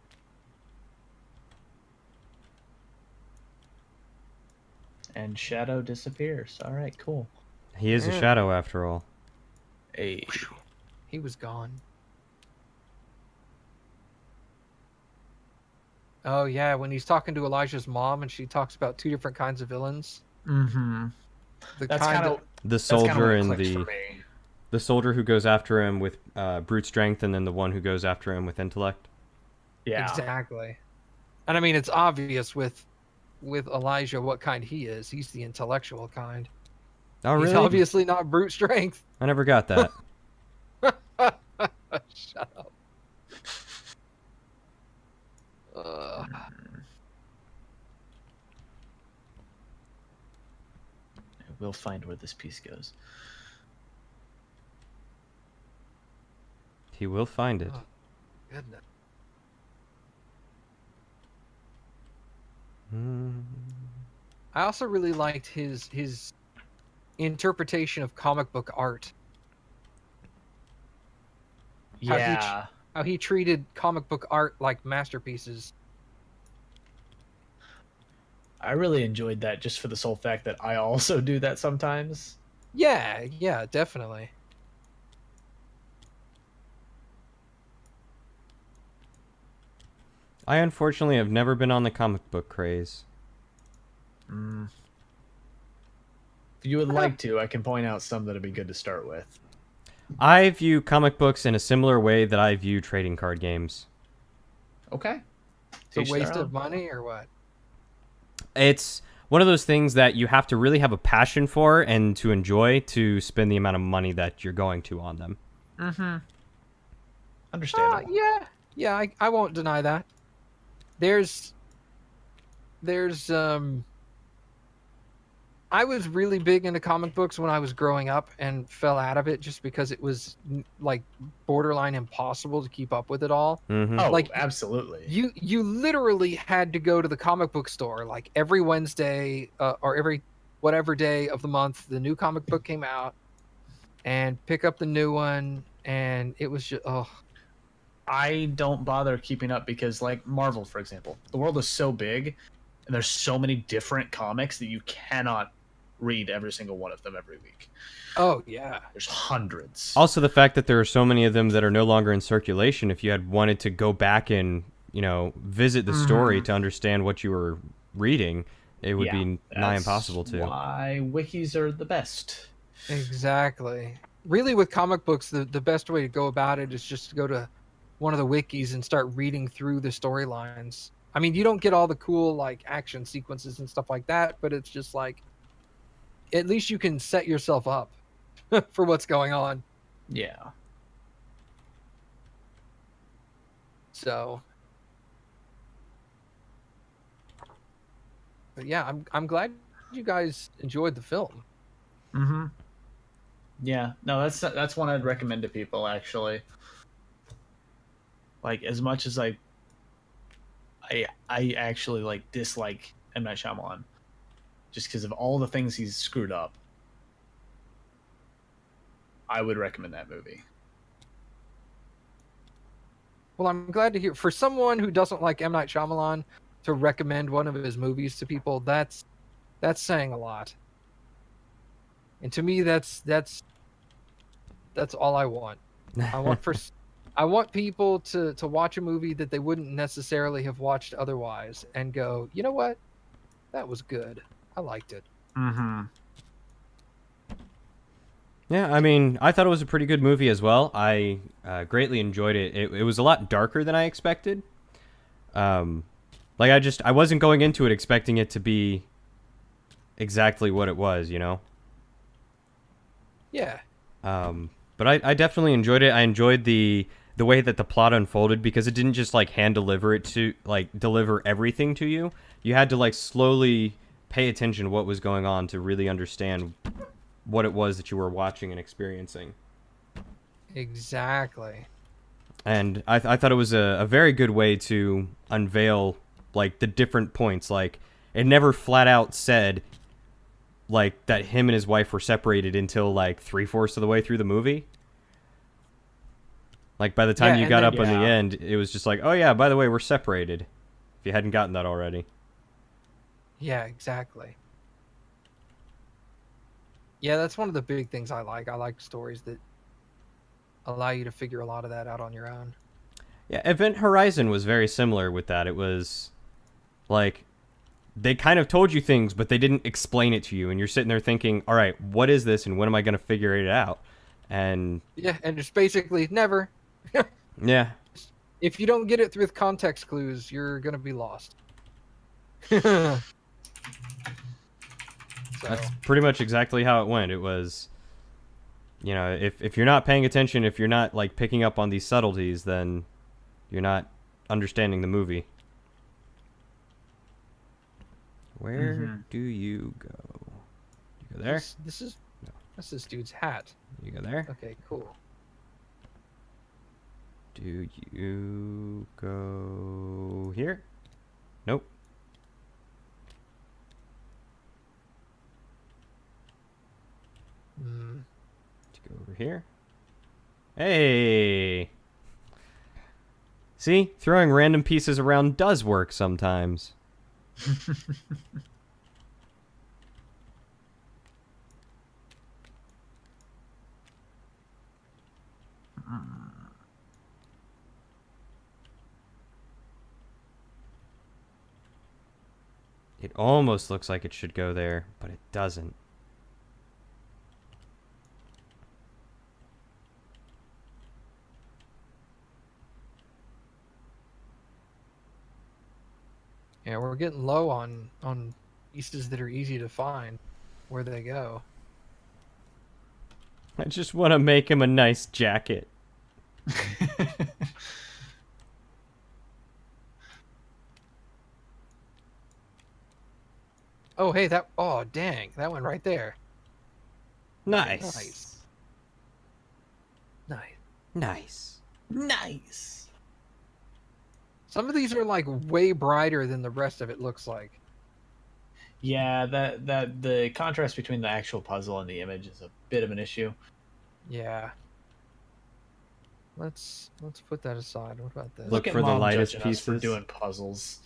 And Shadow disappears. All right, cool. He is a Yeah. Shadow after all. Hey. He was gone. Oh, yeah, when he's talking to Elijah's mom and she talks about two different kinds of villains. Mm-hmm. The That's kind kind of... of The soldier and the. the soldier who goes after him with brute strength, and then the one who goes after him with intellect. Yeah. Exactly. And I mean, it's obvious with Elijah what kind he is. He's the intellectual kind. Oh, really? He's obviously not brute strength. I never got that. Shut up. We'll find where this piece goes. He will find it. Oh, goodness. Hmm. I also really liked his interpretation of comic book art. Yeah. How he treated comic book art like masterpieces. I really enjoyed that just for the sole fact that I also do that sometimes. Yeah, definitely. I unfortunately have never been on the comic book craze. Mm. If you would like to, I can point out some that'd be good to start with. I view comic books in a similar way that I view trading card games. Okay. It's a waste of money or what? It's one of those things that you have to really have a passion for and to enjoy to spend the amount of money that you're going to on them. Mm-hmm. Understandable. Yeah, I won't deny that. There's I was really big into comic books when I was growing up and fell out of it just because it was like borderline impossible to keep up with it all. Mm-hmm. Oh, Like, absolutely. You literally had to go to the comic book store like every Wednesday or every whatever day of the month the new comic book came out and pick up the new one, and it was just I don't bother keeping up because, like Marvel, for example, the world is so big and there's so many different comics that you cannot read every single one of them every week. oh yeah. There's hundreds. Also, the fact that there are so many of them that are no longer in circulation. If you had wanted to go back and visit the story to understand what you were reading, it would be nigh impossible to. Why wikis are the best. Exactly. Really, with comic books, the best way to go about it is just to go to one of the wikis and start reading through the storylines. I mean, you don't get all the cool like action sequences and stuff like that, but it's just like at least you can set yourself up for what's going on. Yeah. So, but yeah, I'm glad you guys enjoyed the film. Mm-hmm. Yeah. No, that's one I'd recommend to people, actually. Like, as much as I actually like dislike M. Night Shyamalan just because of all the things he's screwed up, I would recommend that movie. Well, I'm glad to hear for someone who doesn't like M. Night Shyamalan to recommend one of his movies to people. That's saying a lot. And to me, that's all I want. I want people to watch a movie that they wouldn't necessarily have watched otherwise and go, you know what? That was good. I liked it. Mm-hmm. Yeah, I mean, I thought it was a pretty good movie as well. I greatly enjoyed it. It was a lot darker than I expected. I wasn't going into it expecting it to be exactly what it was, Yeah. But I definitely enjoyed it. I enjoyed the the way that the plot unfolded, because it didn't just like hand deliver it to like deliver everything to you. You had to like slowly pay attention to what was going on to really understand what it was that you were watching and experiencing. Exactly. And I thought it was a very good way to unveil like the different points. Like it never flat out said like that him and his wife were separated until like 3/4 of the way through the movie. Like by the time Yeah, you and got then- up on the end, it was just like, oh yeah, by the way, we're separated. If you hadn't gotten that already. Yeah, exactly. Yeah, that's one of the big things I like. I like stories that allow you to figure a lot of that out on your own. Yeah, Event Horizon was very similar with that. It was like they kind of told you things, but they didn't explain it to you, and you're sitting there thinking, all right, what is this, and when am I going to figure it out? And Yeah, and it's basically never. yeah, If you don't get it with context clues, you're gonna be lost. So, that's pretty much exactly how it went. It was, you know, if you're not paying attention, if you're not like picking up on these subtleties, then you're not understanding the movie. Where do you go? You go there? this is No. that's this dude's hat. You go there? Okay, cool. Do you go here? Nope. Mm. Do you go over here? Hey! See? Throwing random pieces around does work sometimes. It almost looks like it should go there, but it doesn't. Yeah, we're getting low on pieces that are easy to find. Where they go? I just want to make him a nice jacket. Oh, hey, that. Oh, dang, that one right there. Nice. Nice. Nice. Nice. Nice. Some of these are like way brighter than the rest of it looks like. Yeah, that the contrast between the actual puzzle and the image is a bit of an issue. Yeah. Let's put that aside. What about this? Look at for the Mom lightest judging us for pieces. doing puzzles.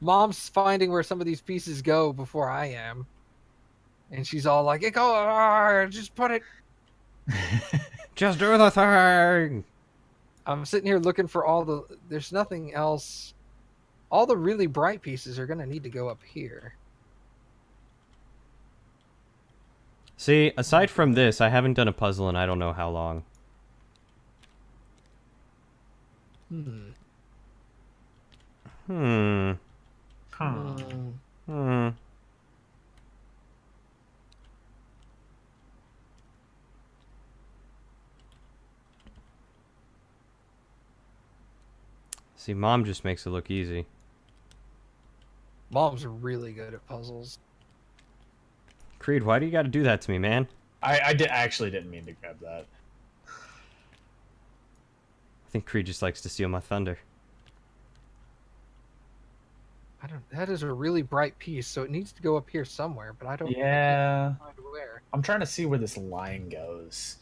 Mom's finding where some of these pieces go before I am. And she's all like, "Go, just put it." Just do the thing. I'm sitting here looking for all the. There's nothing else. All the really bright pieces are gonna need to go up here. See, aside from this, I haven't done a puzzle in I don't know how long. Hmm. Hmm. Huh. Hmm. See, Mom just makes it look easy. Mom's really good at puzzles. Creed, why do you got to do that to me, man? I actually didn't mean to grab that. I think Creed just likes to steal my thunder. I don't. That is a really bright piece, so it needs to go up here somewhere. But I don't. Yeah. I can't find where. I'm trying to see where this line goes.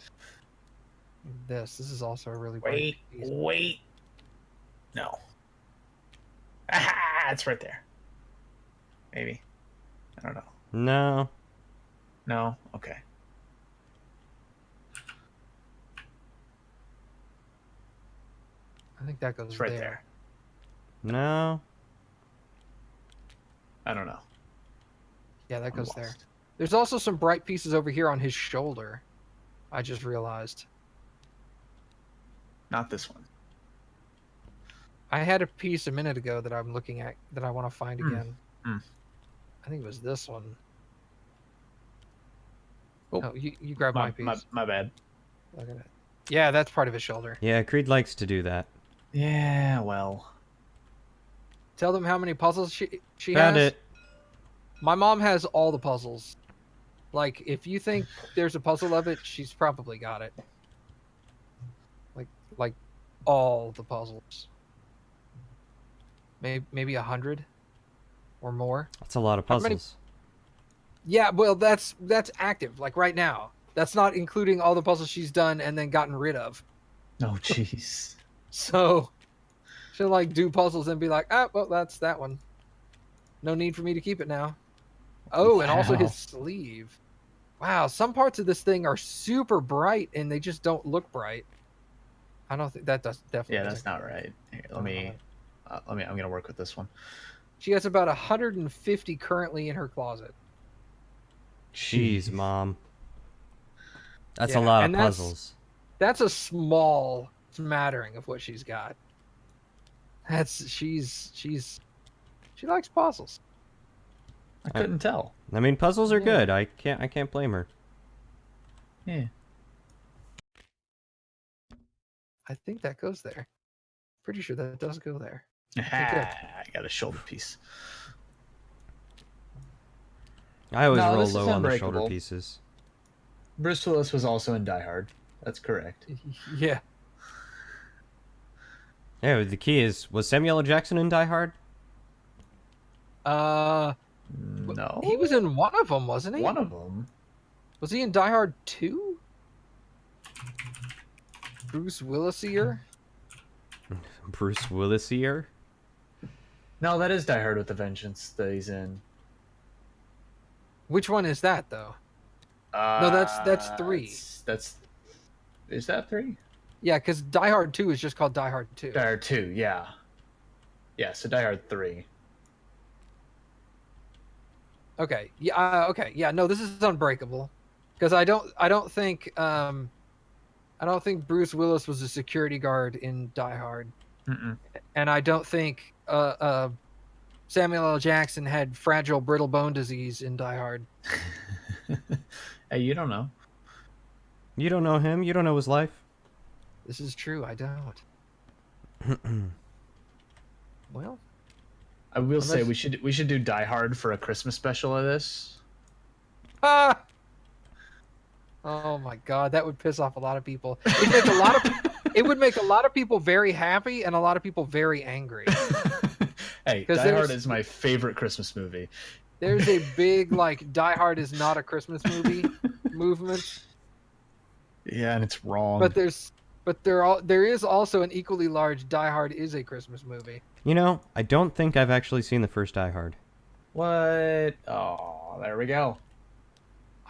This is also a really bright Wait, piece. wait. No. Aha! It's right there. Maybe. I don't know. No. No? Okay. I think that goes It's right there. No. I don't know. Yeah, that I'm goes there. lost. There's also some bright pieces over here on his shoulder. I just realized. Not this one. I had a piece a minute ago that I'm looking at that I want to find again. Hmm. I think it was this one. Oh. Oh, you grab my piece. My bad. Look at it. Yeah, that's part of his shoulder. Yeah, Creed likes to do that. Yeah, well. Tell them how many puzzles she Found has. it. My mom has all the puzzles. Like, if you think there's a puzzle of it, she's probably got it. Like all the puzzles. Maybe 100 or more. That's a lot of How many- puzzles. Yeah, well, that's active, like right now. That's not including all the puzzles she's done and then gotten rid of. Oh, jeez. So she'll like do puzzles and be like, ah, well, that's that one. No need for me to keep it now. Oh, and also Wow. his sleeve. Wow, some parts of this thing are super bright and they just don't look bright. I don't think that does definitely. Yeah, that's not right. Here, let me. I'm gonna work with this one. She has about 150 currently in her closet. Jeez, Mom. That's a Yeah, lot of and that's- puzzles. That's a small smattering of what she's got. She likes puzzles. I couldn't tell. I mean, puzzles are Yeah. good. I can't blame her. Yeah. I think that goes there. Pretty sure that does go there. I got a shoulder piece. I always No, roll this is low on the shoulder Unbreakable. pieces. Bruce Willis was also in Die Hard. That's correct. Yeah. Yeah, the key is, was Samuel L. Jackson in Die Hard? No. He was in one of them, wasn't he? One of them. Was he in Die Hard 2? Bruce Willisier? Bruce Willisier? No, that is Die Hard with a Vengeance that he's in. Which one is that though? No, that's 3. Is that 3? Yeah, because Die Hard 2 is just called Die Hard 2. Die Hard 2, yeah. Yeah, so Die Hard 3. Okay. Yeah. Okay. Yeah. No, this is Unbreakable, because I don't think Bruce Willis was a security guard in Die Hard, and I don't think Samuel L. Jackson had fragile brittle bone disease in Die Hard. Hey, you don't know. You don't know him? You don't know his life? This is true. I don't. Well, I will say Unless- we should do Die Hard for a Christmas special of this. ah. Oh my God, that would piss off a lot of people. It'd make a lot of it would make a lot of people very happy and a lot of people very angry. Hey, 'Cause Die Hard there's- is my favorite Christmas movie. There's a big like Die Hard is not a Christmas movie movement, Yeah, and it's wrong. but there is also an equally large Die Hard is a Christmas movie. You know, I don't think I've actually seen the first Die Hard. What? Oh, there we go.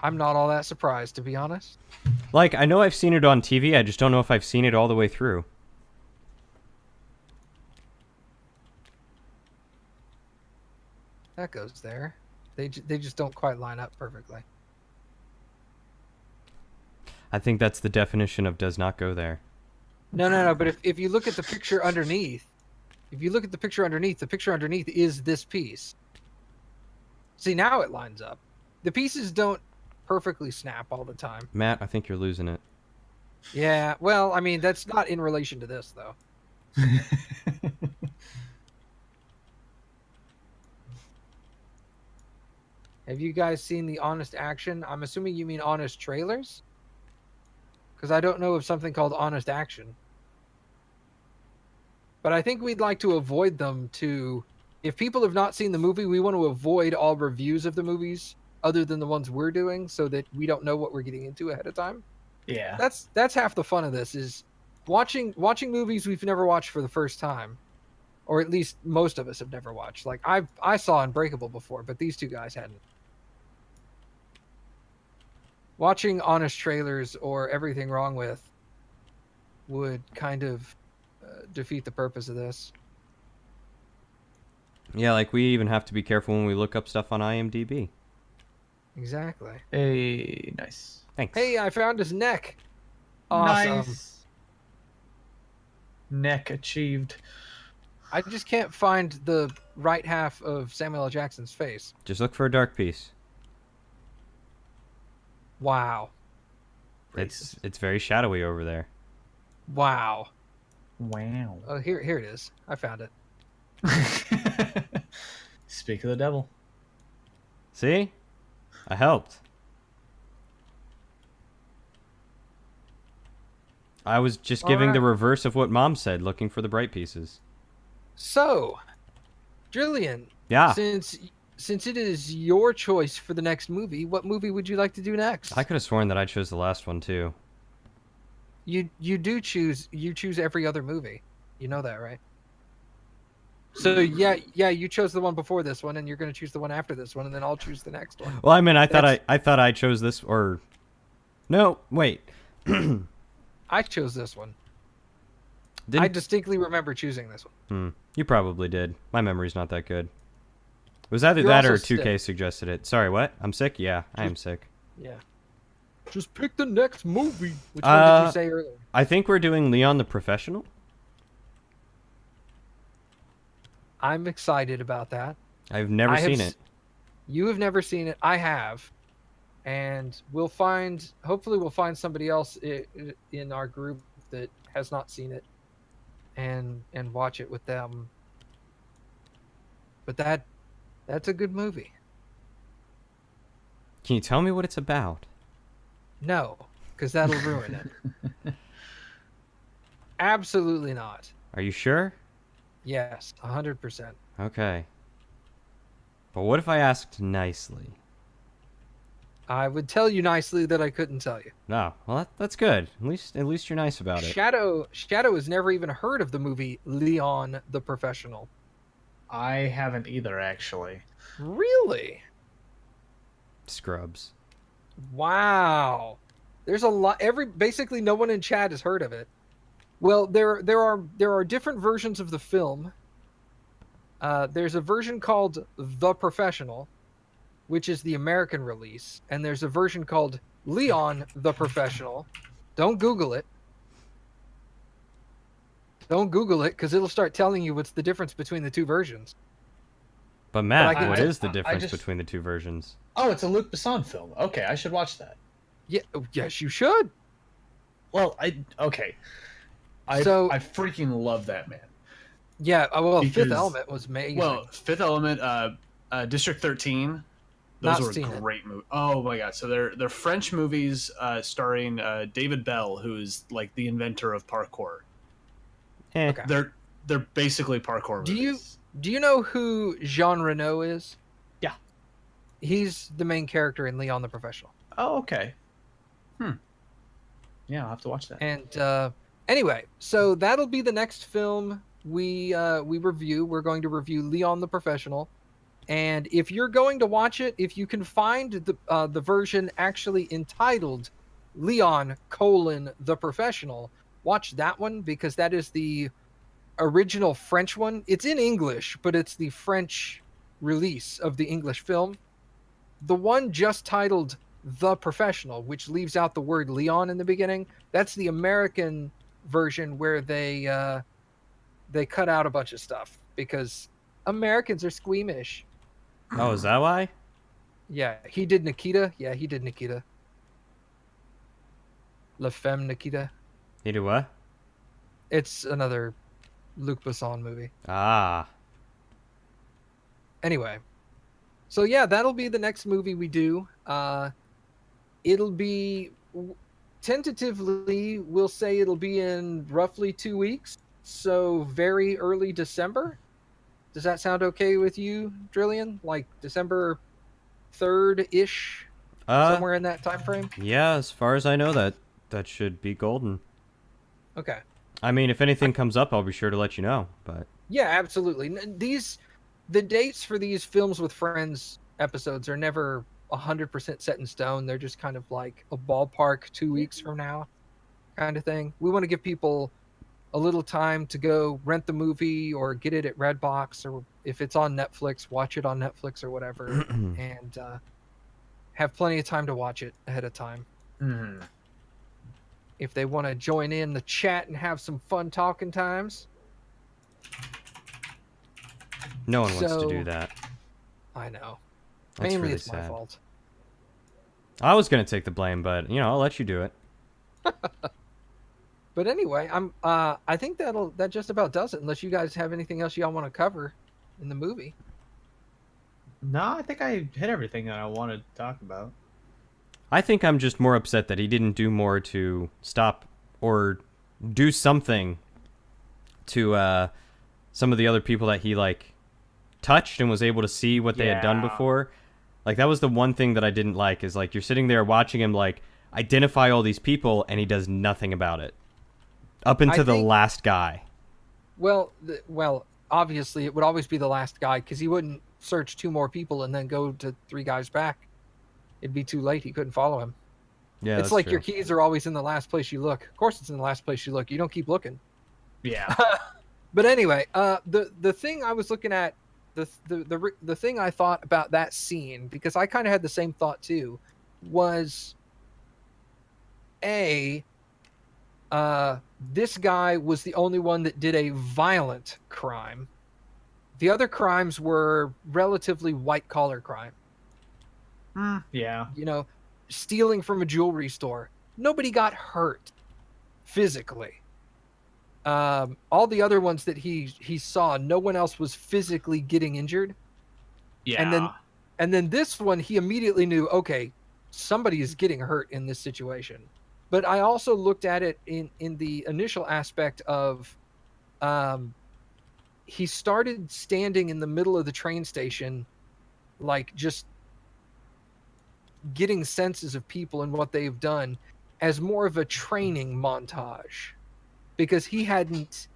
I'm not all that surprised, to be honest. Like, I know I've seen it on TV, I just don't know if I've seen it all the way through. That goes there. They just don't quite line up perfectly. I think that's the definition of does not go there. No. But if you look at the picture underneath, the picture underneath is this piece. See, now it lines up. The pieces don't perfectly snap all the time. Matt, I think you're losing it. Yeah, well, I mean, that's not in relation to this, though. Have you guys seen the Honest Action? I'm assuming you mean Honest Trailers? Because I don't know of something called Honest Action. But I think we'd like to avoid them to... If people have not seen the movie, we want to avoid all reviews of the movies other than the ones we're doing so that we don't know what we're getting into ahead of time. Yeah. That's half the fun of this is watching movies we've never watched for the first time. Or at least most of us have never watched. Like I saw Unbreakable before, but these two guys hadn't. Watching Honest Trailers or Everything Wrong With would kind of defeat the purpose of this. Yeah, like we even have to be careful when we look up stuff on IMDb. Exactly. Hey, nice. Thanks. Hey, I found his neck. Awesome. Nice. Neck achieved. I just can't find the right half of Samuel L. Jackson's face. Just look for a dark piece. Wow. It's very shadowy over there. Wow. Wow. Oh, here it is. I found it. Speak of the devil. See? I helped. I was just giving Alright. the reverse of what Mom said, looking for the bright pieces. So, Julian, Yeah. since it is your choice for the next movie, what movie would you like to do next? I could have sworn that I chose the last one, too. You choose every other movie. You know that, right? So yeah, you chose the one before this one, and you're going to choose the one after this one, and then I'll choose the next one. Well, I mean, I thought I chose this, or... No, wait. I chose this one. Didn't... I distinctly remember choosing this one. You probably did. My memory's not that good. It was either You're that or also 2K sick. suggested it. Sorry, what? I'm sick? Yeah, I am sick. Yeah. Just pick the next movie. Which one did you say earlier? I think we're doing Leon the Professional. I'm excited about that. I've never seen it. You have never seen it. I have. And hopefully we'll find somebody else in our group that has not seen it and watch it with them. But that's a good movie. Can you tell me what it's about? No, because that'll ruin it. Absolutely not. Are you sure? Yes, 100%. Okay. But what if I asked nicely? I would tell you nicely that I couldn't tell you. No, well that's good. At least you're nice about it. Shadow has never even heard of the movie Leon the Professional. I haven't either, actually. Really? Scrubs. Wow. There's a lot. Basically, no one in chat has heard of it. Well, there are different versions of the film. There's a version called The Professional, which is the American release, and there's a version called Leon the Professional. Don't Google it. Don't Google it, because it'll start telling you what's the difference between the two versions. But Matt, But what is the I difference just- between the two versions? Oh, it's a Luc Besson film. Okay, I should watch that. Yeah, yes, you should. Well, okay. I freaking love that man. Yeah, well, Fifth Because- Element was amazing. Well, Fifth Element, District 13. Those Not were seen it. great movies. Oh my god! So they're French movies starring David Bell, who's like the inventor of parkour. Okay. They're basically parkour movies. Do you know who Jean Reno is? Yeah. He's the main character in Leon the Professional. Oh, okay. Yeah, I'll have to watch that. And anyway, so that'll be the next film we review. We're going to review Leon the Professional. And if you're going to watch it, if you can find the version actually entitled Leon: The Professional, watch that one, because that is the original French one. It's in English, but it's the French release of the English film. The one just titled The Professional, which leaves out the word Leon in the beginning, that's the American version, where they cut out a bunch of stuff because Americans are squeamish. Oh, is that why? Yeah, he did Nikita. Yeah, he did Nikita. La Femme Nikita. You do what? It's another Luc Besson movie. Ah. Anyway, so yeah, that'll be the next movie we do. It'll be, tentatively, we'll say it'll be in roughly 2 weeks. So very early December. Does that sound okay with you, Drillian? Like December 3rd-ish? Somewhere in that time frame? Yeah, as far as I know, that should be golden. Okay. I mean, if anything comes up, I'll be sure to let you know. But Yeah, absolutely. The dates for these Films with Friends episodes are never 100% set in stone. They're just kind of like a ballpark 2 weeks from now kind of thing. We want to give people a little time to go rent the movie or get it at Redbox, or if it's on Netflix, watch it on Netflix or whatever, and have plenty of time to watch it ahead of time. Mhm. If they want to join in the chat and have some fun talking times. no one wants to So- do that. I know. That's Mainly really it's my sad. fault. I was gonna take the blame, but I'll let you do it. But anyway, I think that just about does it. Unless you guys have anything else y'all want to cover in the movie. No, I think I hit everything that I wanted to talk about. I think I'm just more upset that he didn't do more to stop or do something to some of the other people that he like touched and was able to see what they had done Yeah. before. Like that was the one thing that I didn't like is like you're sitting there watching him like identify all these people and he does nothing about it up into the last guy. Well, obviously it would always be the last guy because he wouldn't search 2 more people and then go to 3 guys back. It'd be too late. He couldn't follow him. Yeah, It's that's like true. your keys are always in the last place you look. Of course, it's in the last place you look. You don't keep looking. Yeah. But anyway, the thing I was looking at, the thing I thought about that scene, because I kind of had the same thought too, was this guy was the only one that did a violent crime. The other crimes were relatively white collar crime. Yeah. You know, stealing from a jewelry store. Nobody got hurt physically. All the other ones that he saw, no one else was physically getting injured. Yeah. And then this one, he immediately knew, okay, somebody is getting hurt in this situation. But I also looked at it in the initial aspect of, he started standing in the middle of the train station, like just getting senses of people and what they've done as more of a training montage. Because he hadn't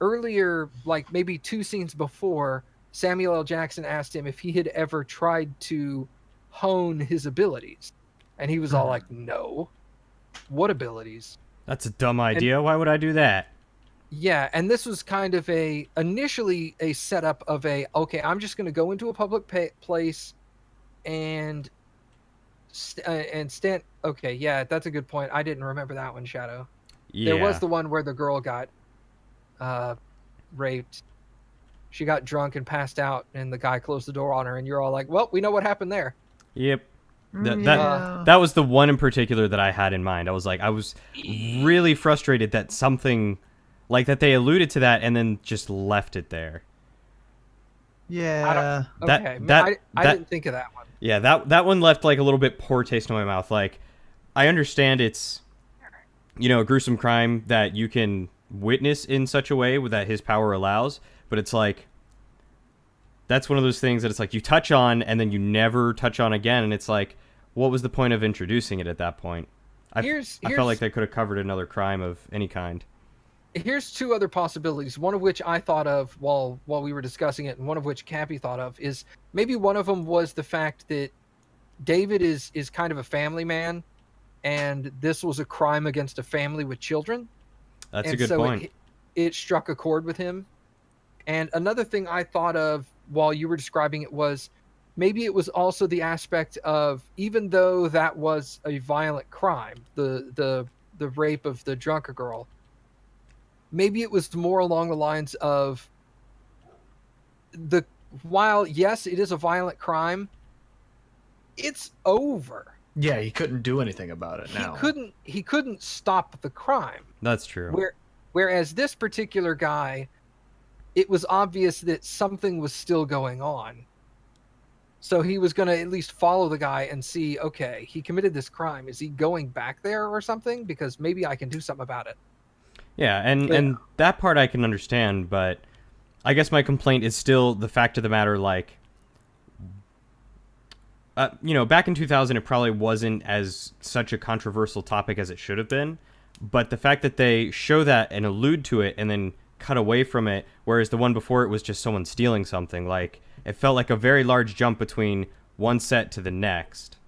earlier, like maybe 2 scenes before, Samuel L. Jackson asked him if he had ever tried to hone his abilities. And he was all like, no. What abilities? That's a dumb idea. Why would I do that? Yeah, and this was kind of initially a setup of okay, I'm just going to go into a public place and stand. Okay, yeah, that's a good point. I didn't remember that one, Shadow. Yeah. There was the one where the girl got raped. She got drunk and passed out, and the guy closed the door on her, and you're all like, well, we know what happened there. Yep. Yeah. That was the one in particular that I had in mind. I was really frustrated that something like that they alluded to that and then just left it there. Yeah. Okay, I didn't think of that one. Yeah, that one left like a little bit poor taste in my mouth. Like, I understand it's, you know, a gruesome crime that you can witness in such a way that his power allows, but it's like, that's one of those things that it's like you touch on and then you never touch on again, and it's like, what was the point of introducing it at that point? I felt like they could have covered another crime of any kind. Here's 2 other possibilities, one of which I thought of while we were discussing it, and one of which Cappy thought of, is maybe one of them was the fact that David is kind of a family man, and this was a crime against a family with children. That's and a good so point. It struck a chord with him. And another thing I thought of while you were describing it was maybe it was also the aspect of, even though that was a violent crime, the rape of the drunker girl, maybe it was more along the lines of while yes, it is a violent crime, it's over. Yeah, he couldn't do anything about it now. He couldn't stop the crime. That's true. Whereas this particular guy, it was obvious that something was still going on. So he was going to at least follow the guy and see, okay, he committed this crime. Is he going back there or something? Because maybe I can do something about it. Yeah, and that part I can understand, but I guess my complaint is still the fact of the matter, like, you know, back in 2000, it probably wasn't as such a controversial topic as it should have been, but the fact that they show that and allude to it and then cut away from it, whereas the one before it was just someone stealing something, like, it felt like a very large jump between one set to the next.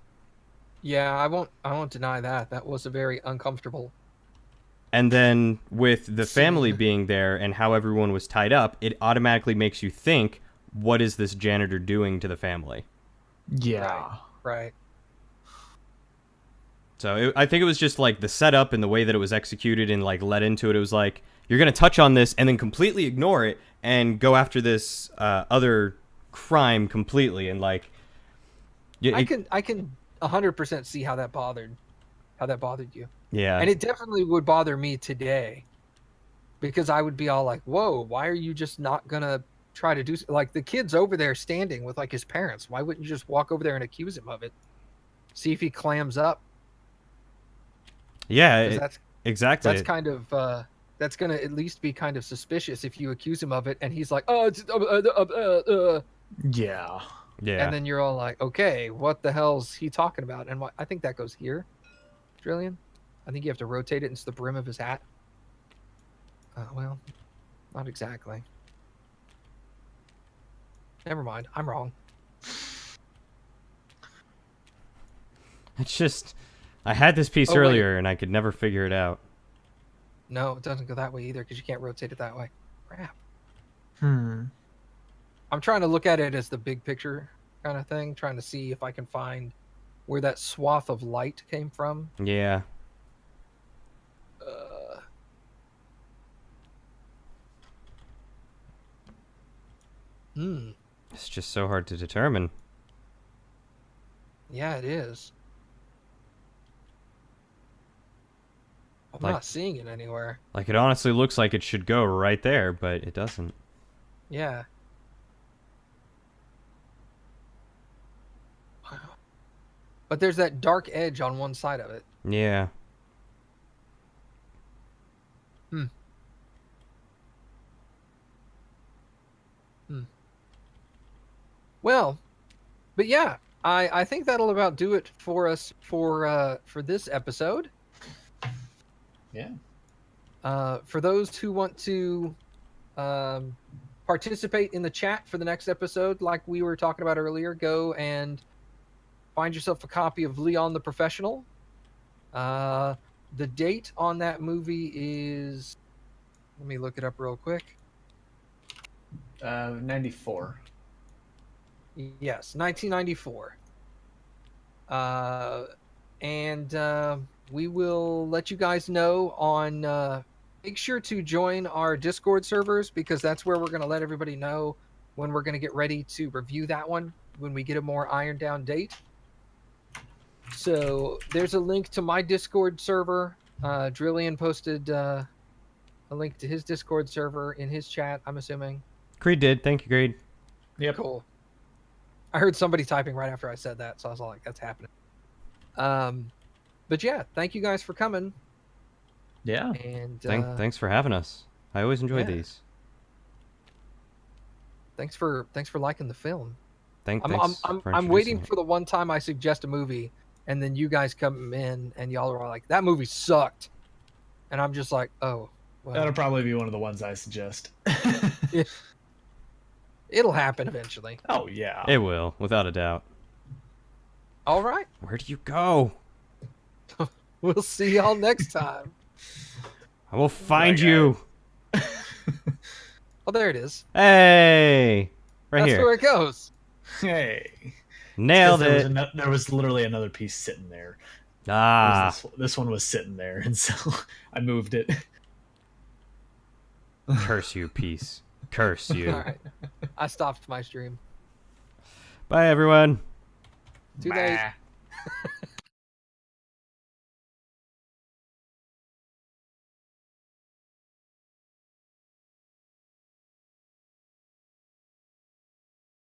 Yeah, I won't deny that. That was a very uncomfortable. And then with the family being there and how everyone was tied up, it automatically makes you think, what is this janitor doing to the family? Yeah. Right. So I think it was just like the setup and the way that it was executed and like led into it. It was like, you're going to touch on this and then completely ignore it and go after this other crime completely. And like, I can 100% see how that bothered how that bothered you. Yeah. And it definitely would bother me today, because I would be all like, whoa, why are you just not gonna try to do, like, the kid's over there standing with like his parents, why wouldn't you just walk over there and accuse him of it, see if he clams up? Yeah, 'Cause that's exactly. kind of that's gonna at least be kind of suspicious if you accuse him of it and he's like, oh, Yeah. Yeah. and then you're all like, okay, what the hell's he talking about? And I think that goes here, Trillion. I think you have to rotate it into the brim of his hat. Well, not exactly. Never mind, I'm wrong. It's just, I had this piece Oh, wait. earlier and I could never figure it out. No, it doesn't go that way either because you can't rotate it that way. Crap. Hmm. I'm trying to look at it as the big picture kind of thing, trying to see if I can find where that swath of light came from. Yeah. It's just so hard to determine. Yeah, it is. I'm Like- not seeing it anywhere. Like, it honestly looks like it should go right there, but it doesn't. Yeah. Wow. But there's that dark edge on one side of it. Yeah. Well, but yeah, I think that'll about do it for us for this episode. Yeah. For those who want to participate in the chat for the next episode, like we were talking about earlier, go and find yourself a copy of Leon the Professional. The date on that movie is, let me look it up real quick. 94. Yes, 1994. And we will let you guys know on. Make sure to join our Discord servers, because that's where we're going to let everybody know when we're going to get ready to review that one when we get a more ironed down date. So there's a link to my Discord server. Drillian posted a link to his Discord server in his chat, I'm assuming. Creed did. Thank you, Creed. Yep. Cool. I heard somebody typing right after I said that, so I was like, that's happening. But yeah, thank you guys for coming. Yeah. And Thanks for having us. I always enjoy yeah. these. thanks for liking the film. Thanks I'm for waiting introducing it. for the one time I suggest a movie and then you guys come in and y'all are like, that movie sucked, and I'm just like, oh, well, That'll probably be one of the ones I suggest. it'll happen eventually. Oh, yeah. It will, without a doubt. All right, Where do you go? we'll see y'all next time. I will find Bye, you. Oh, there it is. Hey, right That's here. where it goes. Hey. Nailed There it. there was literally another piece sitting there. Ah, This one was sitting there, and so I moved it. curse you, piece. Curse you. All right, I stopped my stream. Bye, everyone. Too late. Bah.